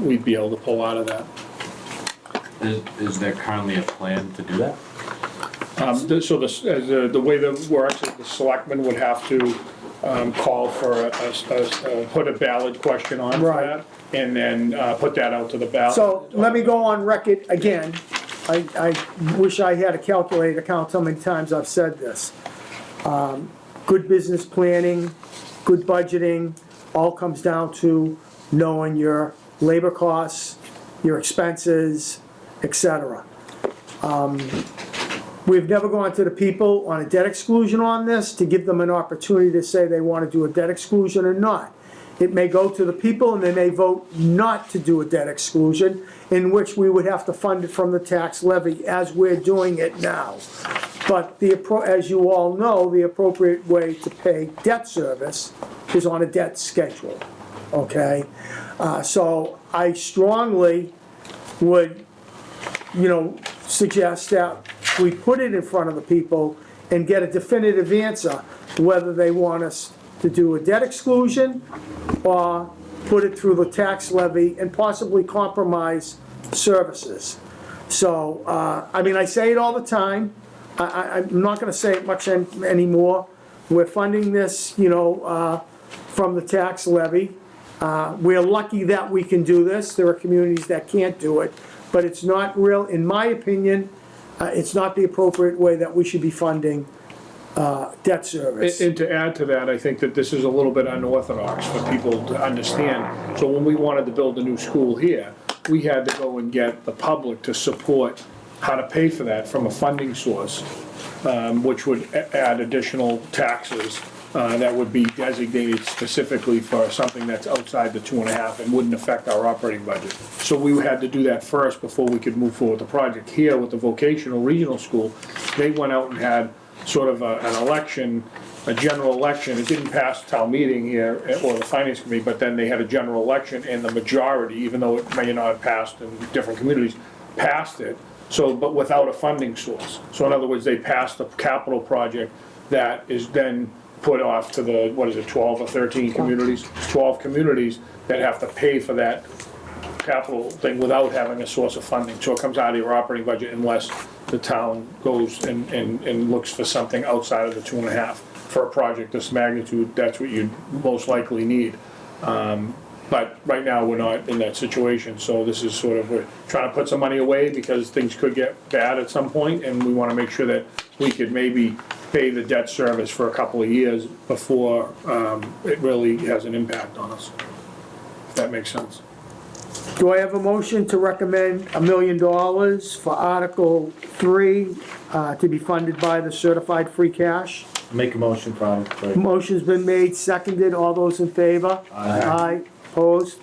we'd be able to pull out of that. Is there currently a plan to do that? So the way that works is the selectmen would have to call for put a ballot question on for Right. that, and then put that out to the ballot. So let me go on record again. I wish I had a calculator to count how many times I've said this. Good business planning, good budgeting, all comes down to knowing your labor costs, your expenses, etc. We've never gone to the people on a debt exclusion on this to give them an opportunity to say they want to do a debt exclusion or not. It may go to the people and they may vote not to do a debt exclusion, in which we would have to fund it from the tax levy as we're doing it now. But as you all know, the appropriate way to pay debt service is on a debt schedule, okay? So I strongly would, suggest that we put it in front of the people and get a definitive answer whether they want us to do a debt exclusion or put it through the tax levy and possibly compromise services. So, I say it all the time. I'm not gonna say it much anymore. We're funding this, from the tax levy. We're lucky that we can do this. There are communities that can't do it. But it's not real, in my opinion, it's not the appropriate way that we should be funding debt service. And to add to that, I think that this is a little bit unorthodox for people to understand. So when we wanted to build a new school here, we had to go and get the public to support how to pay for that from a funding source, which would add additional taxes that would be designated specifically for something that's outside the 2.5 and wouldn't affect our operating budget. So we had to do that first before we could move forward with the project. Here with the vocational regional school, they went out and had sort of an election, a general election. It didn't pass town meeting here or the finance committee, but then they had a general election and the majority, even though it may not have passed in different communities, passed it. So, but without a funding source. So in other words, they passed a capital project that is then put off to the, 12 or 13 communities? 12 communities that have to pay for that capital thing without having a source of funding. So it comes out of your operating budget unless the town goes and looks for something outside of the 2.5. For a project this magnitude, that's what you'd most likely need. But right now, we're not in that situation, so this is sort of, we're trying to put some money away because things could get bad at some point, and we wanna make sure that we could maybe pay the debt service for a couple of years before it really has an impact on us. If that makes sense. Do I have a motion to recommend $1 million for Article 3 to be funded by the certified free cash? Make a motion for Article 3. Motion's been made, seconded, all those in favor? Aye. Opposed?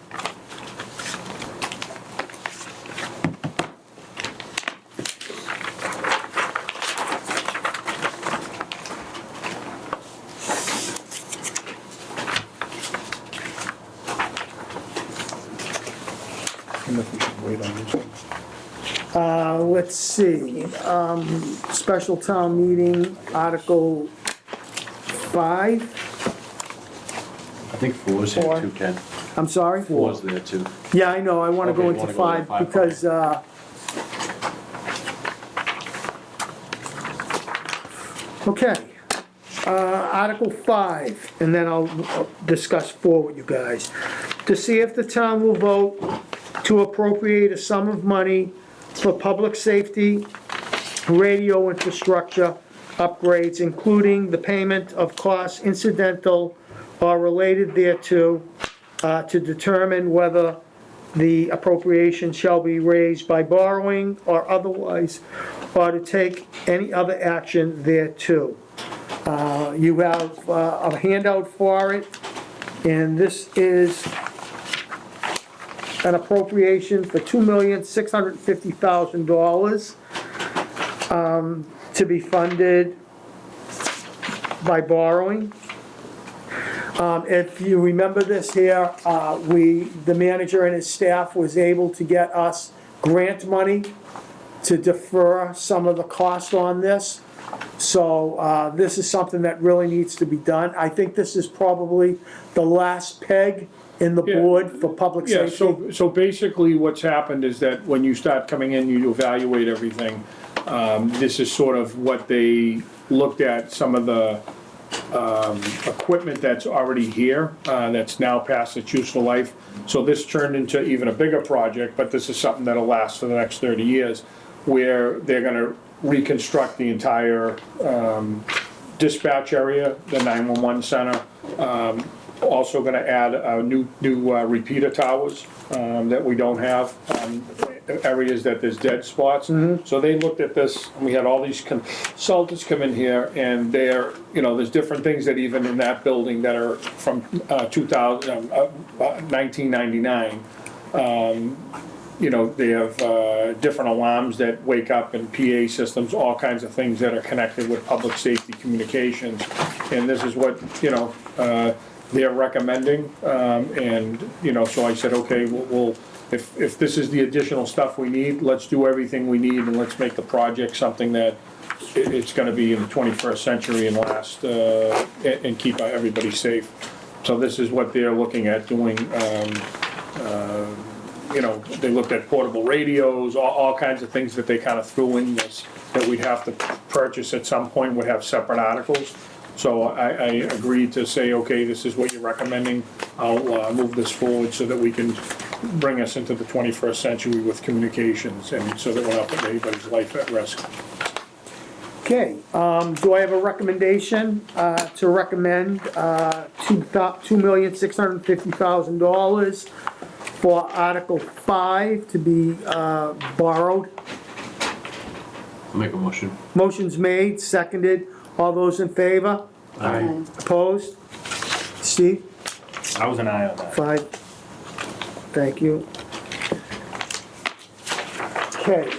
And if we should wait on this one. Let's see, special town meeting, Article 5, I think 4 is here Four. too, Ken. I'm sorry? 4 is there too. Yeah, I know, I wanna go Okay, you into wanna go to 5 5, because, okay. Article 5, and then I'll discuss 4 with you guys. To see if the town will vote to appropriate a sum of money for public safety, radio infrastructure upgrades, including the payment of costs incidental or related thereto, to determine whether the appropriation shall be raised by borrowing or otherwise, or to take any other action thereto. You have a handout for it, and this is an appropriation for $2,650,000 to be funded by borrowing. If you remember this here, the manager and his staff was able to get us grant money to defer some of the cost on this. So this is something that really needs to be done. I think this is probably the last peg in the Yeah. board for public Yeah, safety. so basically what's happened is that when you start coming in, you evaluate everything. This is sort of what they looked at, some of the equipment that's already here, that's now past its useful life. So this turned into even a bigger project, but this is something that'll last for the next 30 years, where they're gonna reconstruct the entire dispatch area, the 911 center. Also gonna add new repeater towers that we don't have, areas that there's dead spots. So they looked at this, and we had all these consultants come in here, and there's different things that even in that building that are from 1999. They have different alarms that wake up and PA systems, all kinds of things that are connected with public safety communications. And this is what, they're recommending, so I said, okay, if this is the additional stuff we need, let's do everything we need and let's make the project something that it's gonna be in the 21st century and last, and keep everybody safe. So this is what they're looking at doing. They looked at portable radios, all kinds of things that they kind of threw in this, that we'd have to purchase at some point, would have separate articles. So I agreed to say, okay, this is what you're recommending. I'll move this forward so that we can bring us into the 21st century with communications, and so that we're not putting anybody's life at risk. Okay, do I have a recommendation, to recommend, $2,650,000 for Article 5 to be, borrowed? I'll make a motion. Motion's made, seconded, all those in favor? Aye. Opposed? Steve? I was an eye on that. 5. Thank you. Okay,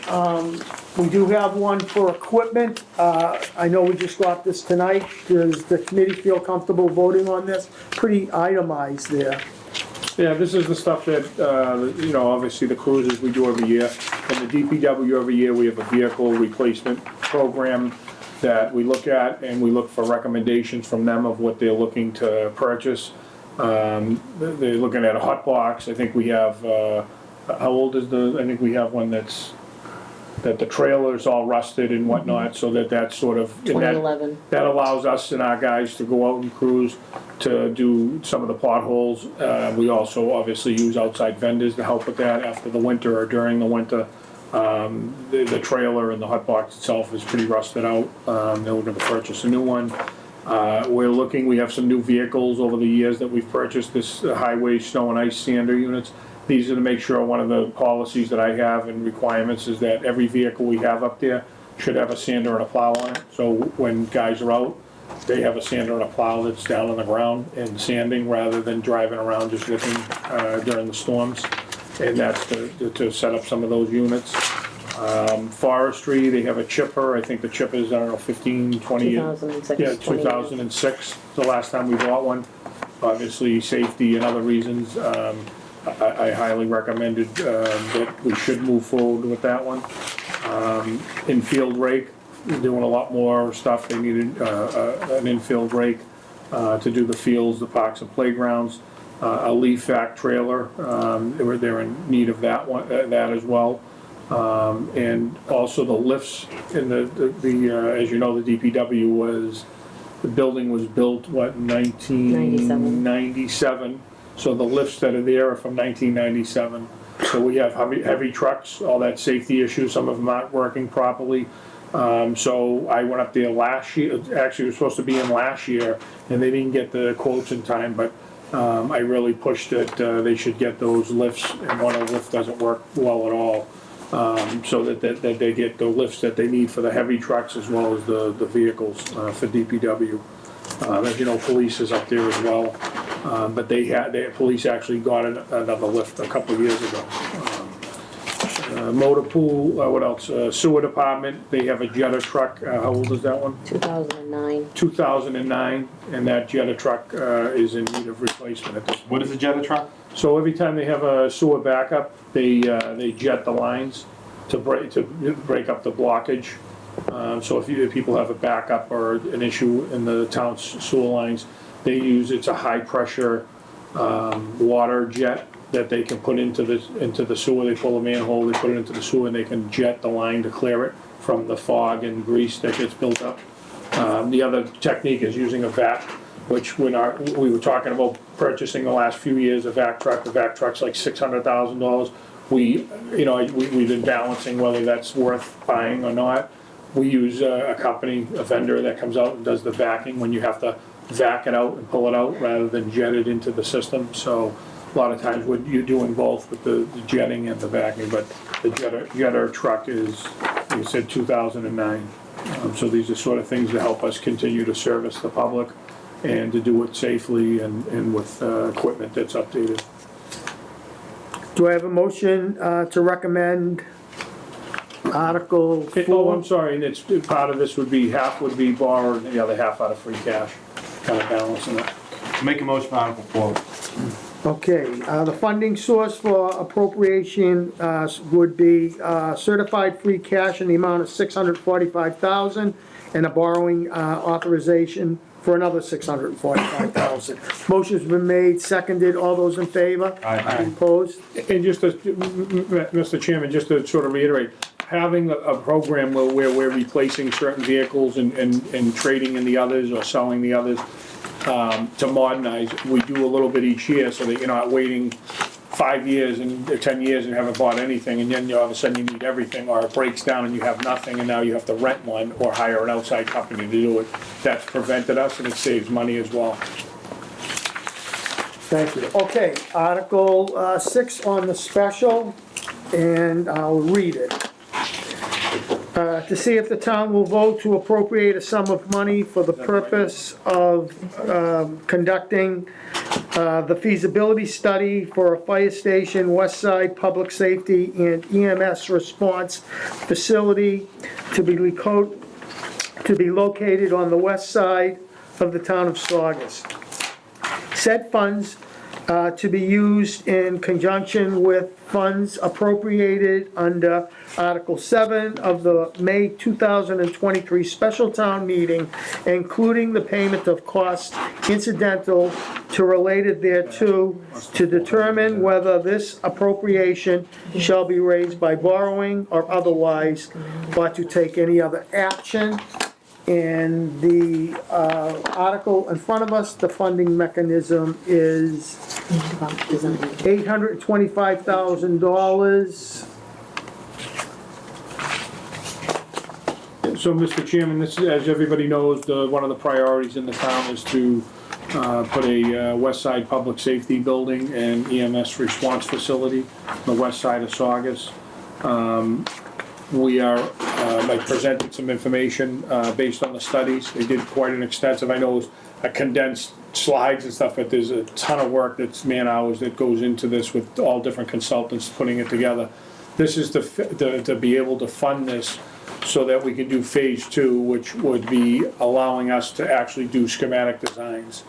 we do have one for equipment. I know we just got this tonight. Does the committee feel comfortable voting on this? Pretty itemized there. Yeah, this is the stuff that, you know, obviously the cruises we do every year. And the DPW every year, we have a vehicle replacement program that we look at, and we look for recommendations from them of what they're looking to purchase. They're looking at a hot box. I think we have, how old is I think we have one that the trailer's all rusted and whatnot, so that's sort of. and that- 2011. That allows us and our guys to go out and cruise to do some of the potholes. We also obviously use outside vendors to help with that after the winter or during the winter. The trailer and the hot box itself is pretty rusted out. They're looking to purchase a new one. We have some new vehicles over the years that we've purchased, this highway snow and ice sander units. These are to make sure, one of the policies that I have and requirements is that every vehicle we have up there should have a sander and a plow on it. So when guys are out, they have a sander and a plow that's down on the ground and sanding rather than driving around just looking during the storms. And that's to set up some of those units. Forestry, they have a chipper. I think the chipper is, I don't know, 15, 20 years. 2006. Yeah, 20 years. 2006, the last time we bought one. Obviously, safety and other reasons, I highly recommended that we should move forward with that one. Infield rake, doing a lot more stuff. They needed an infield rake to do the fields, the parks and playgrounds. A leaf vac trailer, they're in need of that one, that as well. And also the lifts in as you know, the DPW the building was built, what, 1997? So the lifts that are there are from 1997. So we have heavy trucks, all that safety issues, some of them aren't working properly. So I went up there last year, actually it was supposed to be in last year, and they didn't get the quotes in time, but I really pushed that they should get those lifts, and one of the lifts doesn't work well at all. So that they get the lifts that they need for the heavy trucks as well as the vehicles for DPW. As you know, police is up there as well, but police actually got another lift a couple of years ago. Motor pool, what else? Sewer department, they have a Jetta truck. How old is that one? 2009. 2009, and that Jetta truck is in need of replacement at this point. What is a Jetta truck? So every time they have a sewer backup, they jet the lines to break up the blockage. So if people have a backup or an issue in the town's sewer lines, it's a high pressure water jet that they can put into the sewer. They pull a manhole, they put it into the sewer, and they can jet the line to clear it from the fog and grease that gets built up. The other technique is using a vac, which we were talking about purchasing the last few years a vac truck. The vac truck's like $600,000. We've been balancing whether that's worth buying or not. We use a company, a vendor that comes out and does the vacuum when you have to vac it out and pull it out rather than jet it into the system. So a lot of times you're doing both with the jetting and the vacuum, but the Jetta truck is, like I said, 2009. So these are sort of things to help us continue to service the public and to do it safely and with equipment that's updated. Do I have a motion to recommend Article 4? Oh, I'm sorry, and it's, part of this would be, half would be borrowed and the other half out of free cash, kind of balancing it. Make a motion for Article 4. Okay, the funding source for appropriation would be certified free cash in the amount of $645,000 and a borrowing authorization for another $645,000. Motion's been made, seconded, all those in favor? Aye. Opposed? And just to, Mr. Chairman, just to sort of reiterate, having a program where we're replacing certain vehicles and trading in the others or selling the others, to modernize, we do a little bit each year so that you're not waiting 5 years and, or 10 years and haven't bought anything, and then all of a sudden you need everything, or it breaks down and you have nothing, and now you have to rent one or hire an outside company to do it. That's prevented us, and it saves money as well. Thank you. Okay, Article 6 on the special, and I'll read it. To see if the town will vote to appropriate a sum of money for the purpose of conducting the feasibility study for a fire station, West Side Public Safety and EMS response facility to be located on the west side of the town of Saugus. Said funds to be used in conjunction with funds appropriated under Article 7 of the May 2023 special town meeting, including the payment of costs incidental to related thereto, to determine whether this appropriation shall be raised by borrowing or otherwise, or to take any other action. And the article in front of us, the funding mechanism is $825,000. So, Mr. Chairman, this, as everybody knows, one of the priorities in the town is to put a West Side Public Safety Building and EMS response facility on the west side of Saugus. We are, I presented some information based on the studies. They did quite an extensive, I know it was a condensed slides and stuff, but there's a ton of work that's man-hours that goes into this with all different consultants putting it together. This is to be able to fund this so that we can do phase 2, which would be allowing us to actually do schematic designs,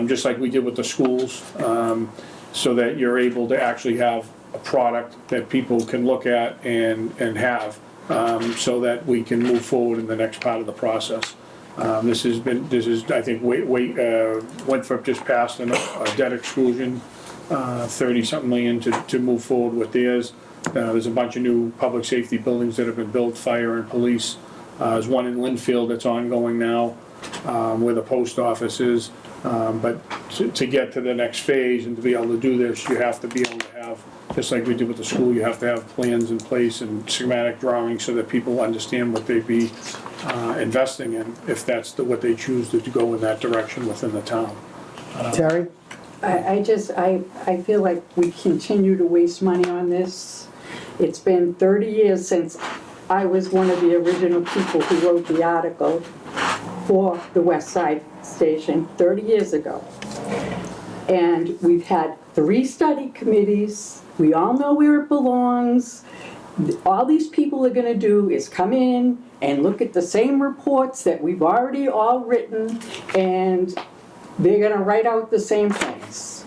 just like we did with the schools, so that you're able to actually have a product that people can look at and have, so that we can move forward in the next part of the process. This is, I think, Winthrop just passed a debt exclusion, 30-something million to move forward with theirs. There's a bunch of new public safety buildings that have been built, fire and police. There's one in Linfield that's ongoing now, where the post office is. But to get to the next phase and to be able to do this, you have to be able to have, just like we did with the school, you have to have plans in place and schematic drawings so that people understand what they'd be investing in, if that's what they choose to go in that direction within the town. Terry? I feel like we continue to waste money on this. It's been 30 years since I was one of the original people who wrote the article for the West Side Station 30 years ago. And we've had 3 study committees. We all know where it belongs. All these people are gonna do is come in and look at the same reports that we've already all written, and they're gonna write out the same things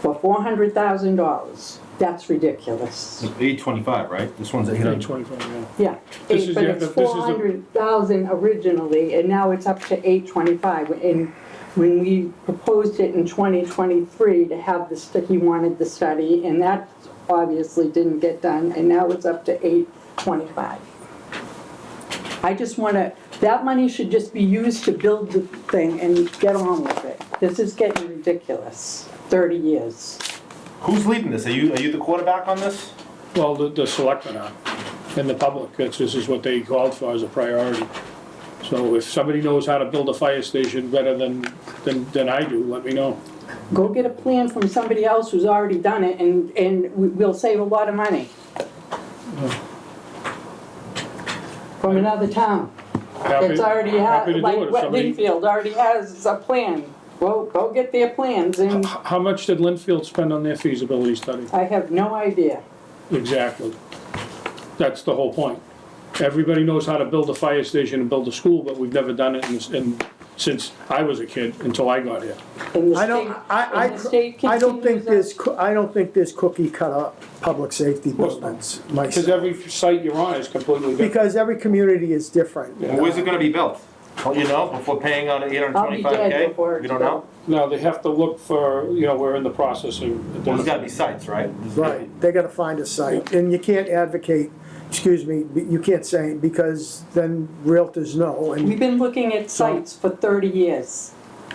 for $400,000. That's ridiculous. 825, right? This one's 825. 25, yeah. Yeah, This is but the- it's this is the- 400,000 originally, and now it's up to 825. And when we proposed it in 2023 to have he wanted the study, and that obviously didn't get done, and now it's up to 825. I just wanna, that money should just be used to build the thing and get on with it. This is getting ridiculous, 30 years. Who's leading this? Are you the quarterback on this? Well, the selectmen are, and the public, this is what they called for as a priority. So if somebody knows how to build a fire station better than I do, let me know. Go get a plan from somebody else who's already done it, and we'll save a lot of money. From another town. It's already happy to do like it if somebody- Linfield already has a plan. Well, go get their plans, and How much did Linfield spend on their feasibility study? I have no idea. Exactly. That's the whole point. Everybody knows how to build a fire station and build a school, but we've never done it since I was a kid, until I got here. And the I don't, state- and the state I don't think continues I don't think there's cookie cutter public safety buildings Because myself. every site you're on is completely different. Because every community is different. Well, where's it gonna be built? Don't you know, before paying out I'll be dead 825K? before You it's don't know? No, they have to look for, we're in the process of. Well, there's gotta be sites, right? Right, they gotta find a site, and you can't advocate, you can't say, because then realtors know, We've and been looking at sites for 30 years.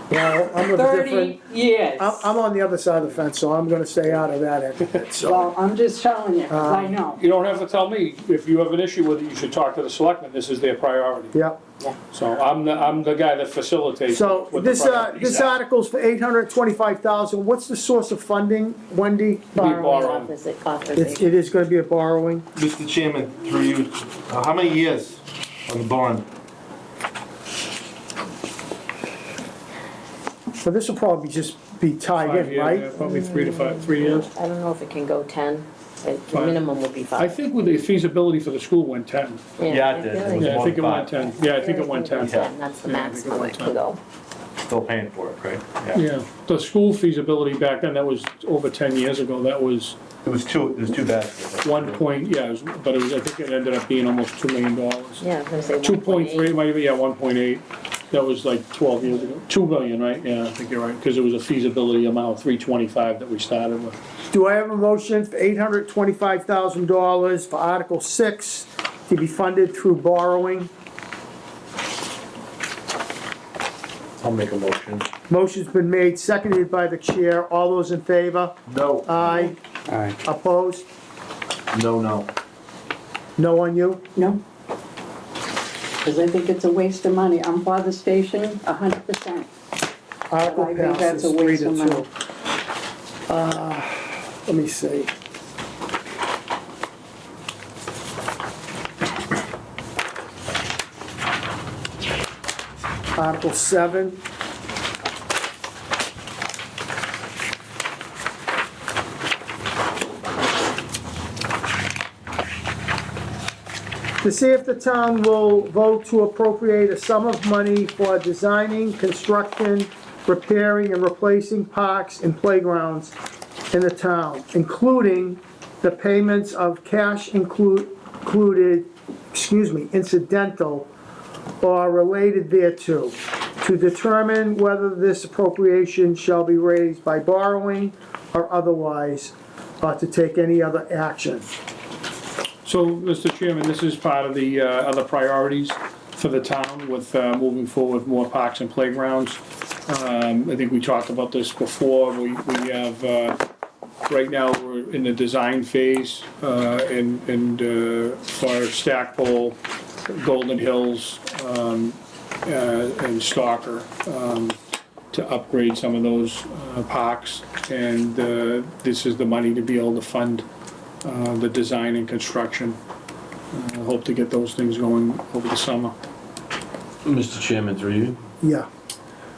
Well, I'm of a 30 different, years. I'm on the other side of the fence, so I'm gonna stay out of that end of it, so. Well, I'm just telling you, 'cause I know. You don't have to tell me. If you have an issue with it, you should talk to the selectmen. This is their priority. Yep. So I'm the guy that facilitates. So with the this, priorities. this article's for $825,000. What's the source of funding, Wendy? borrowing. Borrowing authorization. It is gonna be a borrowing. Mr. Chairman, through you, how many years on the bond? So this will probably just be tied 5 in, years, right? yeah, probably 3 years. I don't know if it can go 10, but the Fine. minimum would be I 5. think with the feasibility for the school went 10. Yeah, it did. feel It like was Yeah, I think it went 1.5. 10. Yeah, I think it went 10. That's the Yeah, I think it maximum went it can go. Still paying for it, right? Yeah, the school feasibility back then, that was over 10 years ago, that was It was two baskets. 1 point, yeah, but it was, I think it ended up being almost $2 million. Yeah, I was gonna say 2.3, 1.8. might be, yeah, 1.8. That was like 12 years ago. 2 million, right? Yeah, I think you're right, because it was a feasibility amount of 325 that we started with. Do I have a motion for $825,000 for Article 6 to be funded through borrowing? I'll make a motion. Motion's been made, seconded by the chair. All those in favor? No. Aye. Aye. Opposed? No. No on you? No? Because I think it's a waste of money. I'm for the station 100%. Article I think that's passes a 3 waste to of 2. money. Let me see. Article 7. To see if the town will vote to appropriate a sum of money for designing, constructing, repairing, and replacing parks and playgrounds in the town, including the payments of cash included, incidental or related thereto, to determine whether this appropriation shall be raised by borrowing or otherwise, or to take any other action. So, Mr. Chairman, this is part of the other priorities for the town with moving forward with more parks and playgrounds. I think we talked about this before. We have, right now, we're in the design phase and for Stackpole, Golden Hills, and Stalker, to upgrade some of those parks. And this is the money to be able to fund the design and construction. Hope to get those things going over the summer. Mr. Chairman, through you. Yeah.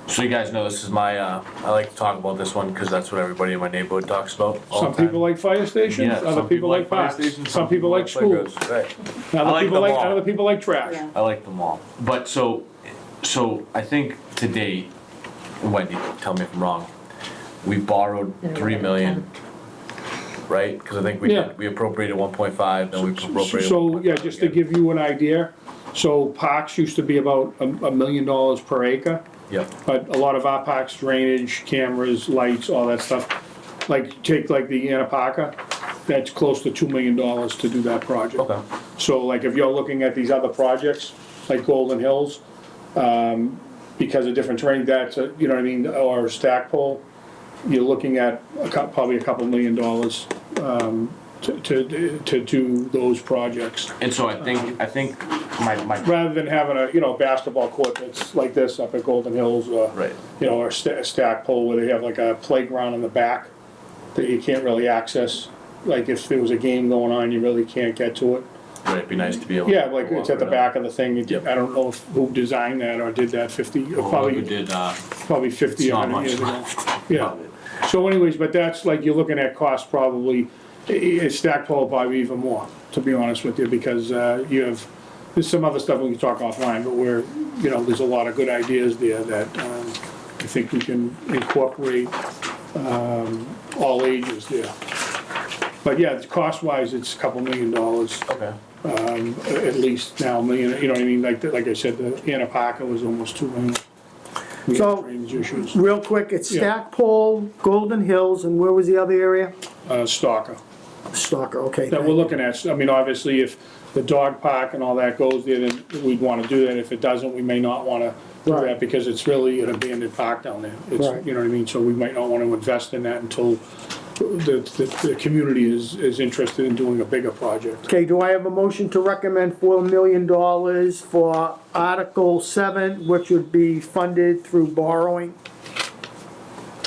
So you guys know this is my, I like to talk about this one because that's what everybody in my neighborhood talks about all Some the time. people like fire stations, Yeah, other some people like fire parks, stations, some people like schools, playgrounds. Right. I other like people them like, all. other people like trash. Yeah. I like them all. But so I think to date, Wendy, tell me if I'm wrong, we borrowed 3 million, right? Because I think we Yeah. did, we appropriated 1.5, then we appropriated. So, yeah, just to 1.5 give you an idea, so parks used to be about $1 million per acre, Yep, but a lot of our parks, drainage, cameras, lights, all that stuff, like, take like the Anapaca, that's close to $2 million to do that project. okay. So like if you're looking at these other projects, like Golden Hills, because of different terrain, that's, you know what I mean, or Stackpole, you're looking at probably a couple $1 million to do those projects. And so I think my, Rather than having a, you know, basketball court that's like this up at Golden Hills, or, right, you know, or Stackpole where they have like a playground in the back that you can't really access. Like if there was a game going on, you really can't get to it. right, it'd be nice to be able. Yeah, to like walk it's at the around. back of the thing. Yep. I don't know who designed that or did that 50, Well, who probably did, probably 50 it's or not 100 years much ago. left. Yeah. So anyways, but that's like, you're looking at cost probably, Stackpole probably even more, to be honest with you, because you have, there's some other stuff we can talk offline, but we're, you know, there's a lot of good ideas there that I think we can incorporate all ages there. But yeah, cost-wise, it's a couple $1 million, Okay. at least now, $1 million, you know what I mean? Like I said, the Anapaca was almost $2 million. We had So- drainage issues. Real quick, it's Yeah. Stackpole, Golden Hills, and where was the other area? Stalker. Stalker, okay. That we're looking at, I mean, obviously, if the dog park and all that goes there, then we'd wanna do that. If it doesn't, we may not wanna do Right. that, because it's really an abandoned park down there. It's, Right. you know what I mean, so we might not wanna invest in that until the community is interested in doing a bigger project. Okay, do I have a motion to recommend $4 million for Article 7, which would be funded through borrowing?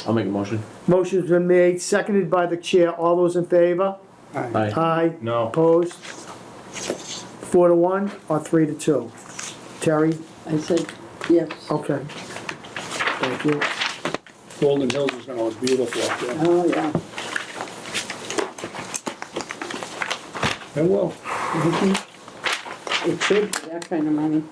I'll make a motion. Motion's been made, seconded by the chair. All those in favor? Aye. Aye. No. Opposed? 4-1 or 3-2? Terry? I said, yes. Okay. Thank you. Golden Hills is gonna look beautiful up there. Oh, yeah. It will. It should be that kind of money.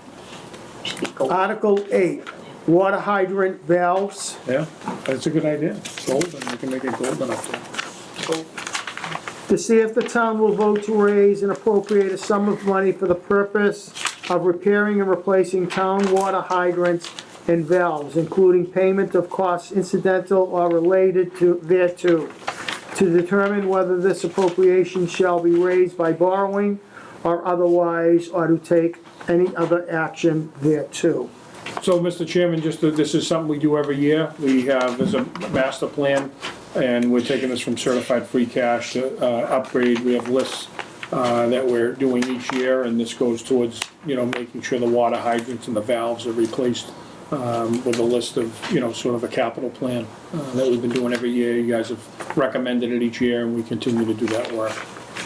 Article 8, water hydrant valves. Yeah, that's a good idea. Golden, we can make it golden up there. To see if the town will vote to raise and appropriate a sum of money for the purpose of repairing and replacing town water hydrants and valves, including payment of costs incidental or related to thereto, to determine whether this appropriation shall be raised by borrowing or otherwise, or to take any other action thereto. So, Mr. Chairman, this is something we do every year. We have, there's a master plan, and we're taking this from certified free cash to upgrade. We have lists that we're doing each year, and this goes towards, making sure the water hydrants and the valves are replaced with a list of, sort of a capital plan that we've been doing every year. You guys have recommended it each year, and we continue to do that work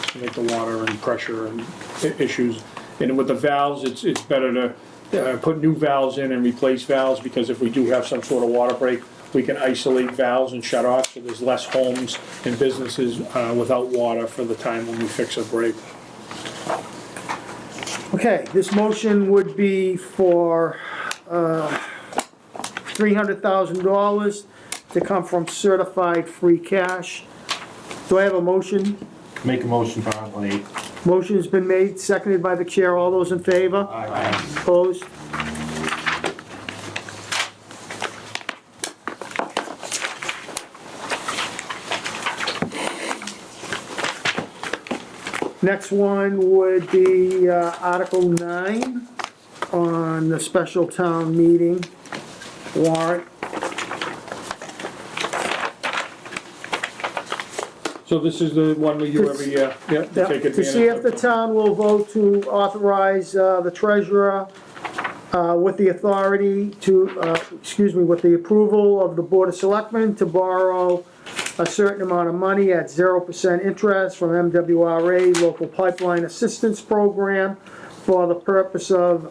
to make the water and pressure and issues. And with the valves, it's better to put new valves in and replace valves, because if we do have some sort of water break, we can isolate valves and shut off, so there's less homes and businesses without water for the time when we fix a break. Okay, this motion would be for $300,000 to come from certified free cash. Do I have a motion? Make a motion for Article 8. Motion's been made, seconded by the chair. All those in favor? Aye. Opposed? Next one would be Article 9 on the special town meeting warrant. So this is the one we do every year, yeah, to take To see if the advantage of. town will vote to authorize the treasurer with the authority to, with the approval of the Board of Selectmen to borrow a certain amount of money at 0% interest from MWRA Local Pipeline Assistance Program for the purpose of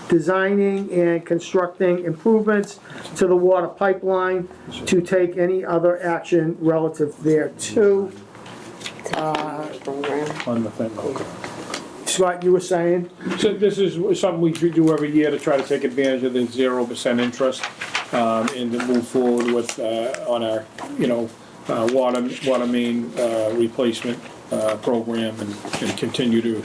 designing and constructing improvements to the water pipeline, to take any other action relative thereto. On the thing, okay. Scott, you were saying? So this is something we do every year to try to take advantage of the 0% interest, and to move forward with, on our, water main, replacement, program, and continue to,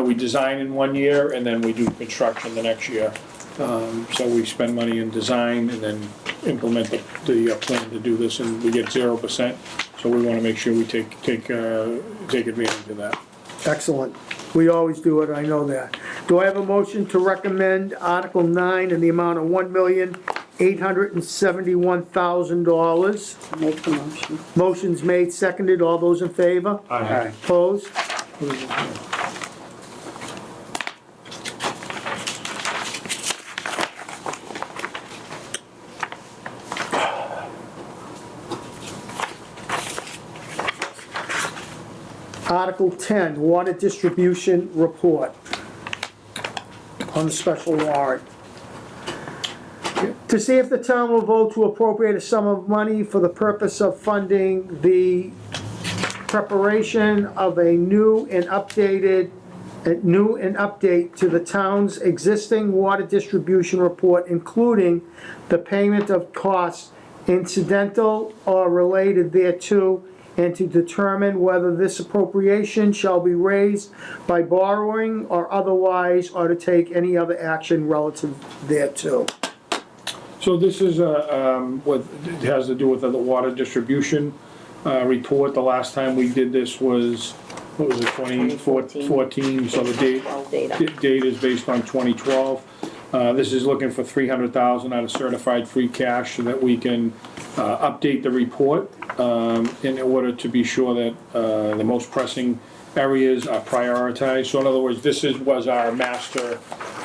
we design in one year, and then we do construction the next year. So we spend money in design and then implement the plan to do this, and we get 0%. So we wanna make sure we take advantage of that. Excellent. We always do it, I know that. Do I have a motion to recommend Article 9 in the amount of $1,871,000? Make the motion. Motion's made, seconded. All those in favor? Aye. Opposed? Article 10, Water Distribution Report on the special warrant. To see if the town will vote to appropriate a sum of money for the purpose of funding the preparation of a new and update to the town's existing water distribution report, including the payment of costs incidental or related thereto, and to determine whether this appropriation shall be raised by borrowing or otherwise, or to take any other action relative thereto. So this is what it has to do with the water distribution report. The last time we did this was, what was it, 2014? So the Well, data. date is based on 2012. This is looking for $300,000 out of certified free cash so that we can update the report in order to be sure that the most pressing areas are prioritized. So in other words, was our master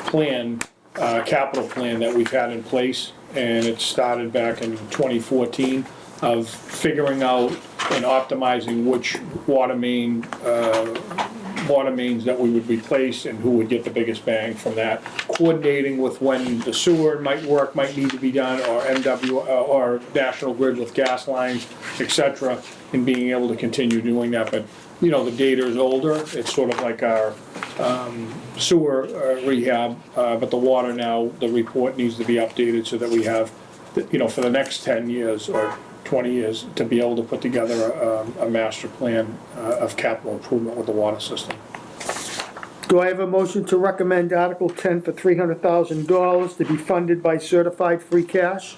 plan, capital plan that we've had in place, and it started back in 2014 of figuring out and optimizing which water mains that we would replace and who would get the biggest bang from that. Coordinating with when the sewer might need to be done, or or National Grid with gas lines, etc., and being able to continue doing that. But, you know, the data is older. It's sort of like our sewer rehab, but the water now, the report needs to be updated so that we have, you know, for the next 10 years or 20 years, to be able to put together a master plan of capital improvement with the water system. Do I have a motion to recommend Article 10 for $300,000 to be funded by certified free cash?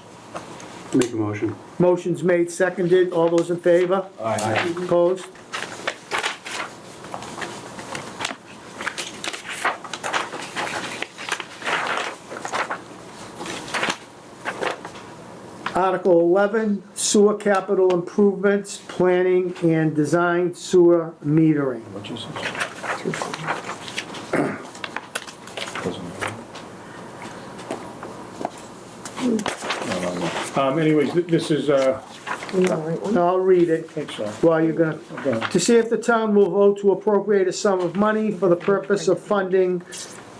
Make a motion. Motion's made, seconded. All those in favor? Aye. Opposed? Article 11, sewer capital improvements, planning and design sewer metering. Which is anyways, this is, I'll read it. thanks, sir. Well, you're gonna, Go ahead. to see if the town will vote to appropriate a sum of money for the purpose of funding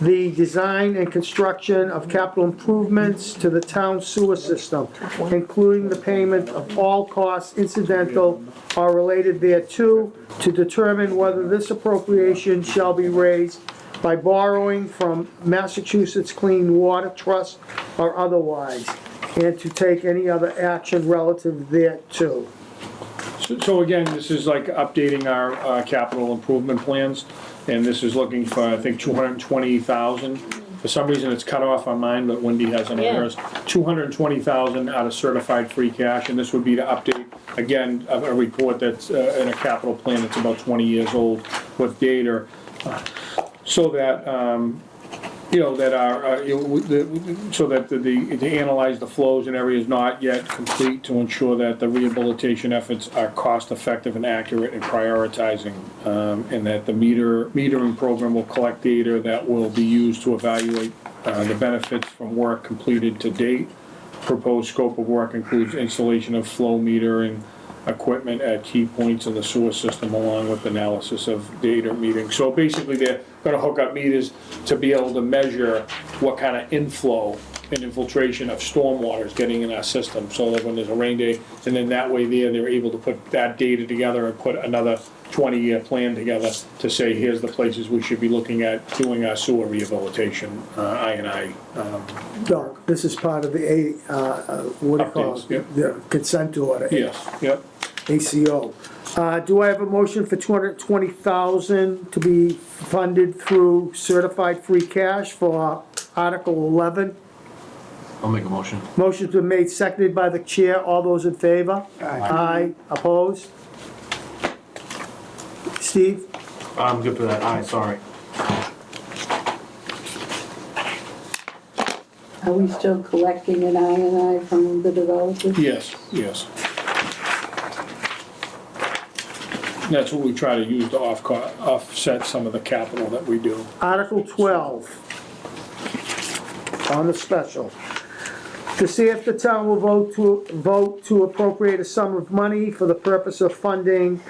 the design and construction of capital improvements to the town sewer system, including the payment of all costs incidental or related thereto, to determine whether this appropriation shall be raised by borrowing from Massachusetts Clean Water Trust or otherwise, and to take any other action relative thereto. So again, this is like updating our capital improvement plans, and this is looking for, I think, 220,000. For some reason, it's cut off on mine, but Wendy has it on hers. 220,000 out of certified free cash, and this would be to update, again, a report that's in a capital plan that's about 20 years old with data, so that, you know, that so that to analyze the flows in areas not yet complete, to ensure that the rehabilitation efforts are cost-effective and accurate in prioritizing, and that the metering program will collect data that will be used to evaluate the benefits from work completed to date. Proposed scope of work includes installation of flow metering equipment at key points in the sewer system, along with analysis of data metering. So basically, they're gonna hook up meters to be able to measure what kind of inflow and infiltration of stormwater is getting in our system, so that when there's a rain day, and then that way they're able to put that data together and put another 20-year plan together to say, here's the places we should be looking at doing our sewer rehabilitation, I&I. Doc, this is part of the, what do you call Updates, yep. it? The consent order. Yes, yep. ACO. Do I have a motion for $220,000 to be funded through certified free cash for Article 11? I'll make a motion. Motion's been made, seconded by the chair. All those in favor? Aye. Opposed? Steve? I'm good for that, aye, sorry. Are we still collecting an I from the developers? Yes, yes. That's what we try to use to offset some of the capital that we do. Article 12, on the special. To see if the town will vote to appropriate a sum of money for the purpose of funding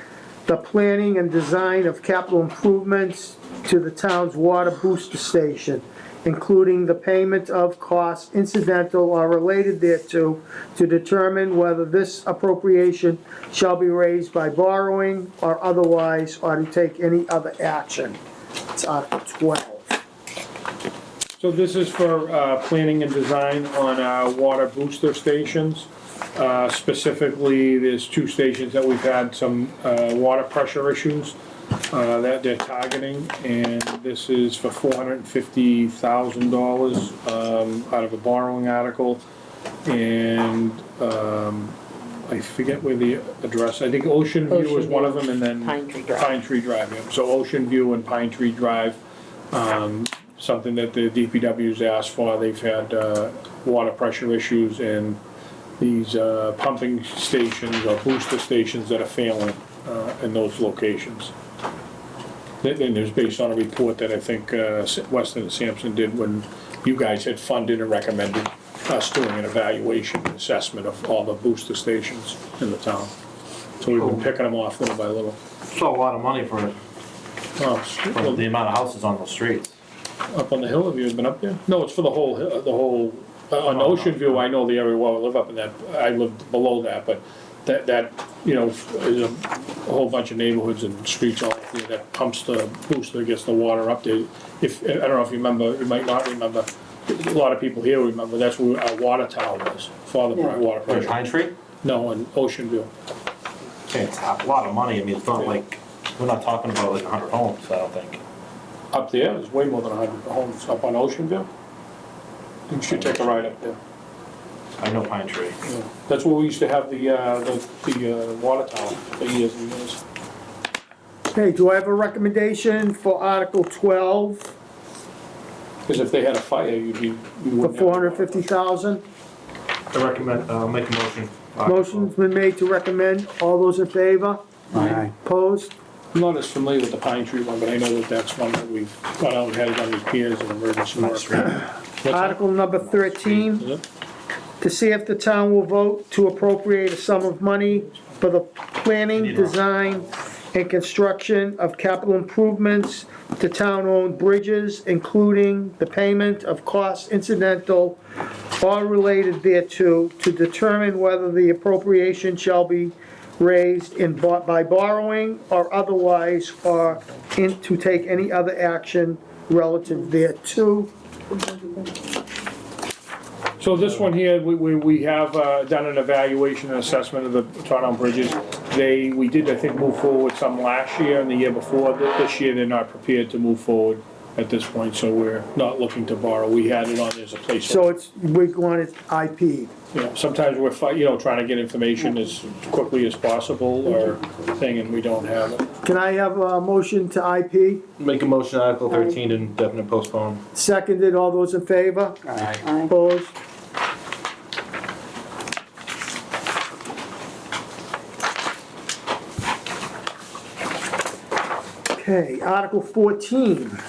the planning and design of capital improvements to the town's water booster station, including the payment of costs incidental or related thereto, to determine whether this appropriation shall be raised by borrowing or otherwise, or to take any other action. It's Article 12. So this is for planning and design on our water booster stations. Specifically, there's 2 stations that we've had some water pressure issues that they're targeting, and this is for $450,000 out of a borrowing article. And I forget where the address, I think Ocean View is one of them, and then Pine Tree Drive. Pine Tree Drive, yeah. So Ocean View and Pine Tree Drive, something that the DPW's asked for. They've had water pressure issues and these pumping stations or booster stations that are failing in those locations. And it was based on a report that I think Weston and Sampson did when you guys had funded and recommended us doing an evaluation and assessment of all the booster stations in the town. So we've been picking them off little by little. It's a lot of money for the amount of houses on those streets. Up on the hill, have you been up there? No, it's for the whole, on Ocean View, I know the area well, I live up in that, I live below that, but that, you know, is a whole bunch of neighborhoods and streets all up there that pumps the booster, gets the water up there. If, I don't know if you remember, you might not remember, a lot of people here remember, that's where our water tower was, for the water Wait, pressure. Pine Tree? No, in Ocean View. Okay, it's a lot of money, I mean, it's not like, we're not talking about like 100 homes, I don't think. Up there, there's way more than 100 homes up on Ocean View. You should take a ride up there. I know Pine Tree. Yeah. That's where we used to have the water tower for years and years. Okay, do I have a recommendation for Article 12 Because if they had a fire, you for wouldn't have. $450,000? I recommend, I'll make a motion. Motion's been made to recommend. All those in favor? Aye. Opposed? I'm not as familiar with the Pine Tree one, but I know that that's one that we've got out and had it on repairs and emergency work. What's that? Article number 13, Is it? to see if the town will vote to appropriate a sum of money for the planning, design, and construction of capital improvements to town-owned bridges, including the payment of costs incidental or related thereto, to determine whether the appropriation shall be raised by borrowing or otherwise, or to take any other action relative thereto. So this one here, we have done an evaluation and assessment of the town-owned bridges. We did, I think, move forward some last year and the year before. This year, they're not prepared to move forward at this point, so we're not looking to borrow. We had it on as a placeholder. So we're going to IP. You know, sometimes we're, trying to get information as quickly as possible or thing, and we don't have it. Can I have a motion to IP? Make a motion, Article 13, indefinite postpone. Seconded, all those in favor? Aye. Aye. Opposed? Okay, Article 14.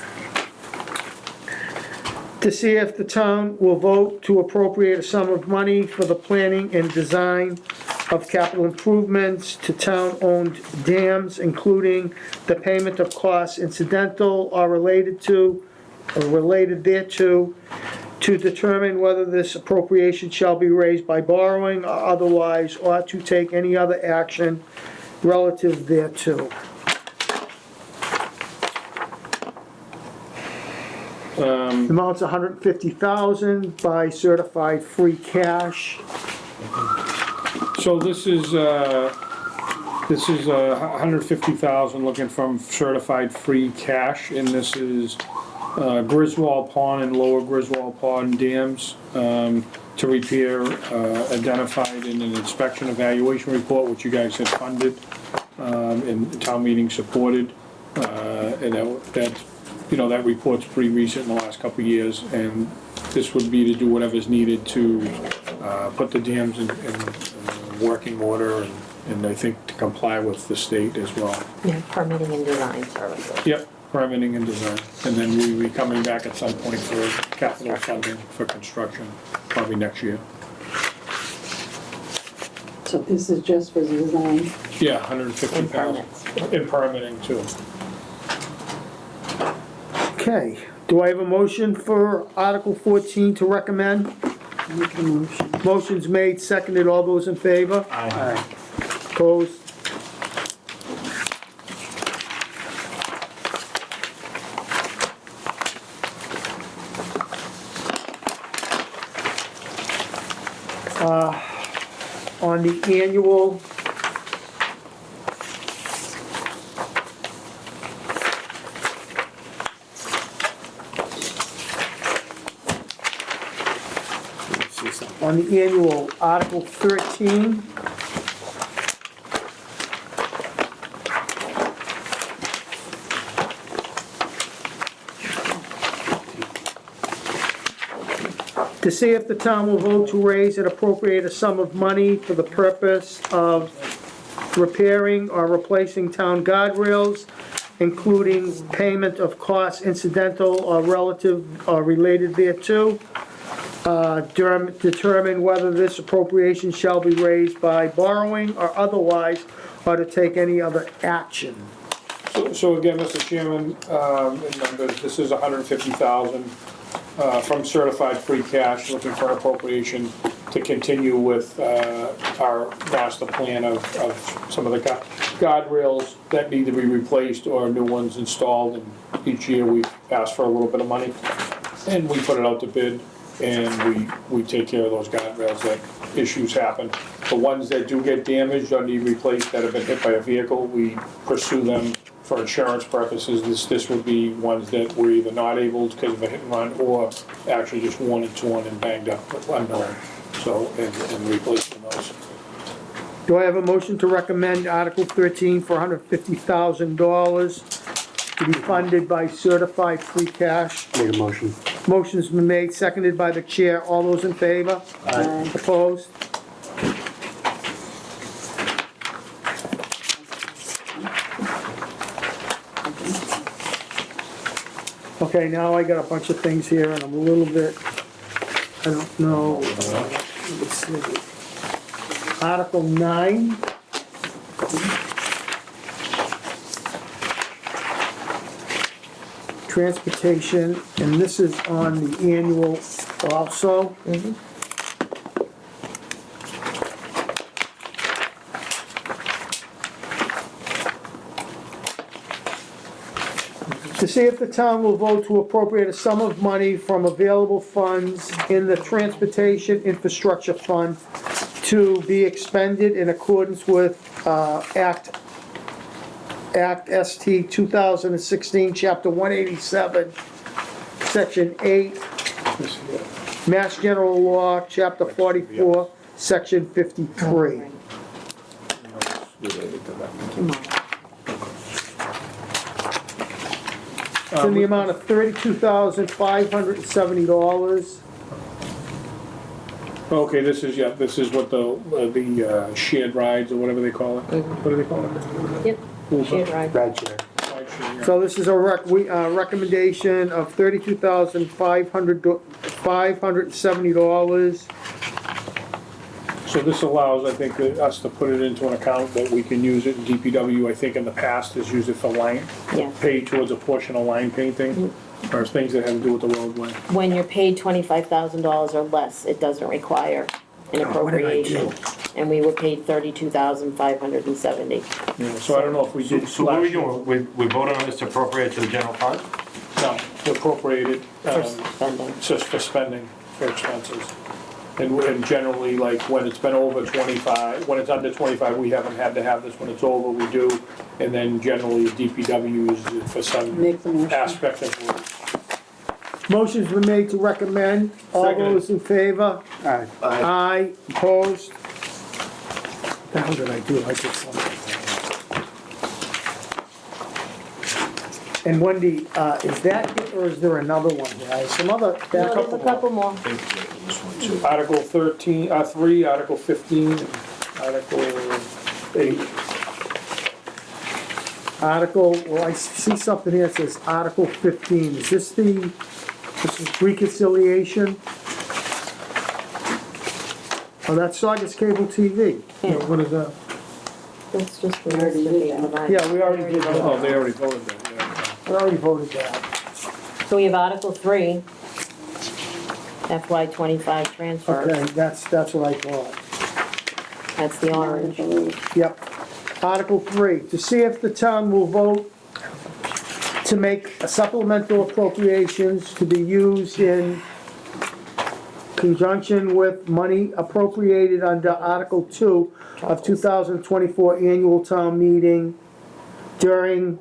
To see if the town will vote to appropriate a sum of money for the planning and design of capital improvements to town-owned dams, including the payment of costs incidental or related thereto, to determine whether this appropriation shall be raised by borrowing or otherwise, or to take any other action relative thereto. The amount's $150,000 by certified free cash. So this is $150,000 looking from certified free cash, and this is Griswold Pond and Lower Griswold Pond dams to repair identified in an inspection evaluation report, which you guys had funded and town meeting supported, and that report's pretty recent in the last couple of years, and this would be to do whatever's needed to put the dams in working order and I think to comply with the state as well. Yeah, permitting and design services. Yep, permitting and design. And then we'll be coming back at some point for capital funding for construction, probably next year. So this is just for design? Yeah, $150,000. And permits. And permitting too. Okay, do I have a motion for Article 14 to recommend? Make a motion. Motion's made, seconded, all those in favor? Aye. Opposed? On the annual Article 13. To see if the town will vote to raise and appropriate a sum of money for the purpose of repairing or replacing town guardrails, including payment of costs incidental or relative or related thereto. Determine whether this appropriation shall be raised by borrowing or otherwise, or to take any other action. So again, Mr. Chairman, and members, this is $150,000 from certified free cash, looking for an appropriation to continue with our master plan of some of the guardrails that need to be replaced or new ones installed. And each year we ask for a little bit of money, and we put it out to bid, and we take care of those guardrails that issues happen. The ones that do get damaged or need replaced, that have been hit by a vehicle, we pursue them for insurance purposes. This would be ones that were either not able because of a hit and run, or actually just worn and torn and banged up unknown. So, and replacing those. Do I have a motion to recommend Article 13 for $150,000 to be funded by certified free cash? Make a motion. Motion's been made, seconded by the chair. All those in favor? Aye. Opposed? Okay, now I got a bunch of things here and I'm a little bit, I don't know. Let's see. Article 9. Transportation, and this is on the annual also. To see if the town will vote to appropriate a sum of money from available funds in the Transportation Infrastructure Fund to be expended in accordance with Act ST 2016, Chapter 187, Section 8, Mass General Law, Chapter 44, Section 53. It's in the amount of $32,570. Okay, this is what the shared rides or whatever they call it. What do they call it? Yep, shared ride. Ride share. Ride share, yeah. So this is a recommendation of $32,570. So this allows, I think, us to put it into an account that we can use it in DPW. I think in the past has used it for line, Yes. pay towards a portion of line painting, or things that have to do with the roadway. When you're paid $25,000 or less, it doesn't require an what did I appropriation. And we were paid $32,570. Yeah, so I don't know if we did. So what are we last year. doing? We voted on this to appropriate to the general fund? No, to appropriate it, For spending. just for spending, for expenses. And generally, like, when it's been over 25, when it's under 25, we haven't had to have this. When it's over, we do. And then generally, DPW is for some Make the motion. aspect of work. Motion's been made to recommend. All Seconded. those in favor? Aye. Aye. Opposed? What the hell did I do? I just... And Wendy, is that it, or is there another one? Some other... No, there's a couple more. Article 13, 3, Article 15, and Article 8. Article, well, I see something here that says Article 15. Is this the reconciliation? Oh, that's Saugus Cable TV. Yeah. What is that? That's just the We already rest of did the that. provided. Yeah, we already did Oh, that. they already voted that, yeah. We already voted that. So we have Article 3, FY '25 transfers. Okay, that's what I thought. That's the orange. Yep. Article 3, to see if the town will vote to make a supplemental appropriations to be used in conjunction with money appropriated under Article 2 of 2024 annual town meeting during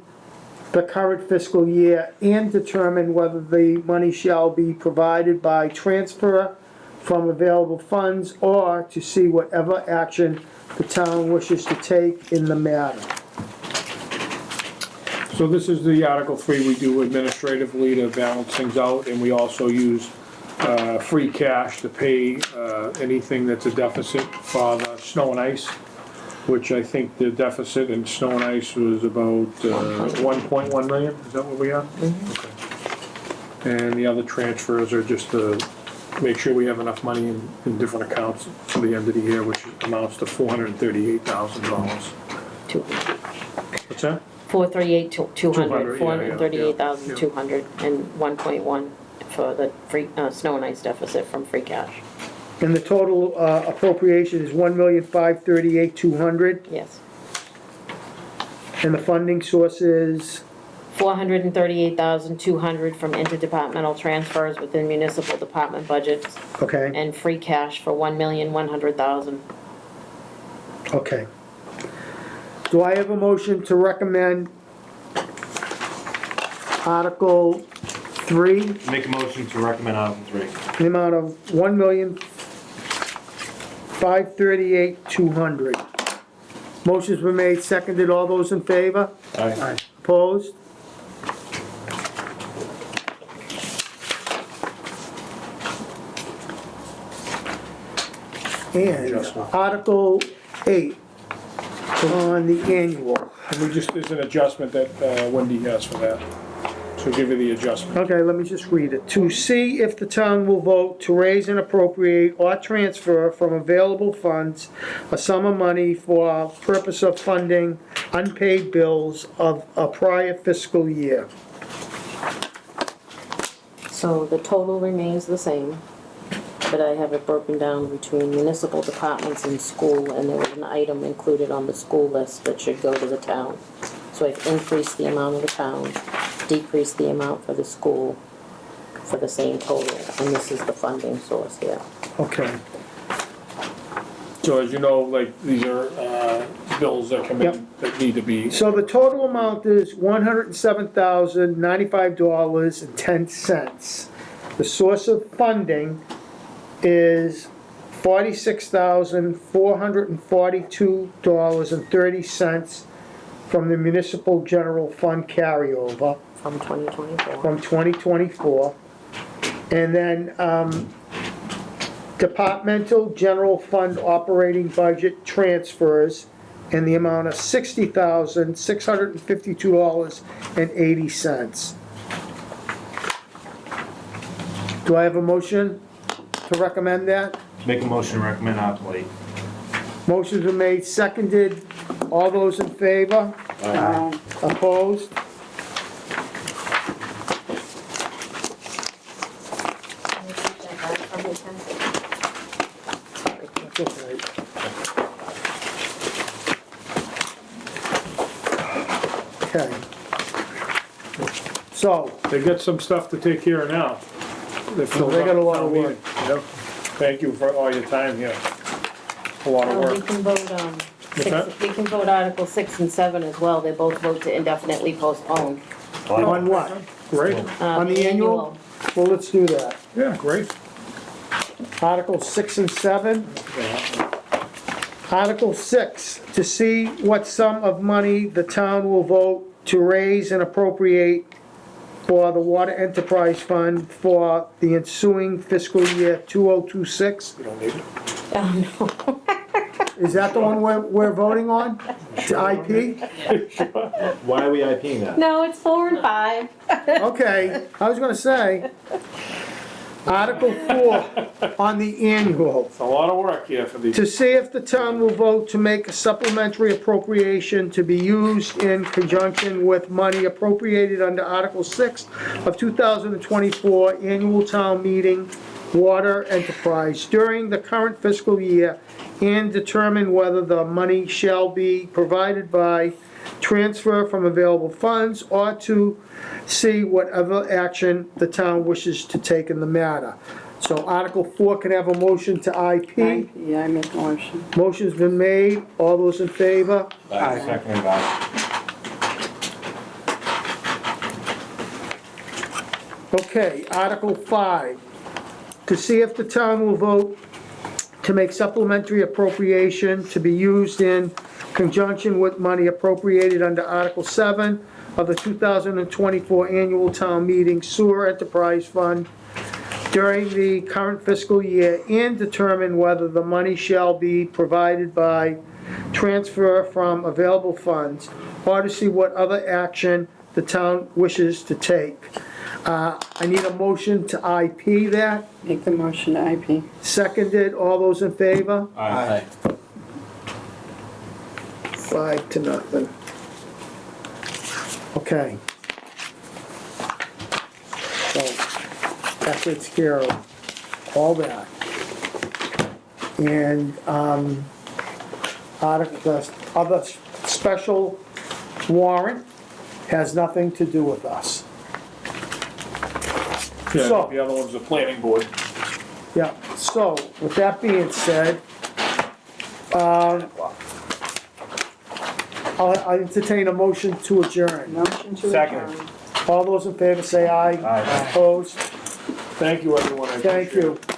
the current fiscal year, and determine whether the money shall be provided by transfer from available funds, or to see whatever action the town wishes to take in the matter. So this is the Article 3 we do administratively to balance things out, and we also use free cash to pay, anything that's a deficit for the snow and ice, which I think the deficit in snow and ice was about, 1.1 million, is that what we are? Okay. And the other transfers are just to make sure we have enough money in different accounts for the end of the year, which amounts to $438,000. 200. What's that? 438, 200, 200, yeah, yeah, 438,200, and 1.1 for the free, snow and ice deficit from free cash. And the total appropriation is 1,538,200, Yes. and the funding source is, 438,200 from interdepartmental transfers within municipal department budgets, okay, and free cash for 1,100,000. okay. Do I have a motion to recommend Article 3, Make a motion to recommend Article 3. in the amount of 1,538,200? Motion's been made, seconded, all those in favor? Aye. Opposed? And Article 8, on the annual. And there's an adjustment that Wendy has for that, so we'll give you the adjustment. Okay, let me just read it. To see if the town will vote to raise and appropriate or transfer from available funds a sum of money for purpose of funding unpaid bills of a prior fiscal year. So the total remains the same, but I have it broken down between municipal departments and school, and there was an item included on the school list that should go to the town. So I've increased the amount of the town, decreased the amount for the school for the same total, and this is the funding source here. Okay. So as you know, like, these are bills that come in that need to be, So the total amount is $107,095.10. The source of funding is $46,442.30 from the municipal general fund carryover From 2024. from 2024. And then departmental general fund operating budget transfers in the amount of $60,652.80. Do I have a motion to recommend that? Make a motion to recommend Article 8. Motion's been made, seconded. All those in favor? Opposed? That's okay. Okay. So, they got some stuff to take care of now. They got a lot of work. Yep. Thank you for all your time here. A lot of We work. can vote, that? we can vote Article 6 and 7 as well, they both vote to indefinitely postpone. on what? Great, On the annual? Well, let's do that. yeah, great. Article 6 and 7. Article 6, to see what sum of money the town will vote to raise and appropriate for the Water Enterprise Fund for the ensuing fiscal year 2026. We don't need it. Oh, no. Is that the one we're voting on? To IP? Why are we IPing that? No, it's 4 and 5. Okay, I was gonna say. Article 4, on the annual. It's a lot of work here for these. To see if the town will vote to make a supplementary appropriation to be used in conjunction with money appropriated under Article 6 of 2024 Annual Town Meeting Water Enterprise during the current fiscal year, and determine whether the money shall be provided by transfer from available funds, or to see whatever action the town wishes to take in the matter. So Article 4 can have a motion to IP. Yeah, I make a motion. Motion's been made. All those in favor? Second that. Okay, Article 5. To see if the town will vote to make supplementary appropriation to be used in conjunction with money appropriated under Article 7 of the 2024 Annual Town Meeting Sewer Enterprise Fund during the current fiscal year and determine whether the money shall be provided by transfer from available funds, or to see what other action the town wishes to take. I need a motion to IP that. Make the motion to IP. Seconded, all those in favor? Aye. 5-0. Okay. So, that takes care of all that. And, the other special warrant has nothing to do with us. Yeah, So- the other one's the planning board. Yeah, so, with that being said, I'll entertain a motion to adjourn. Motion to Second. adjourn. All those in favor say aye. Aye. Opposed? Thank you, everyone. I Thank appreciate it. you.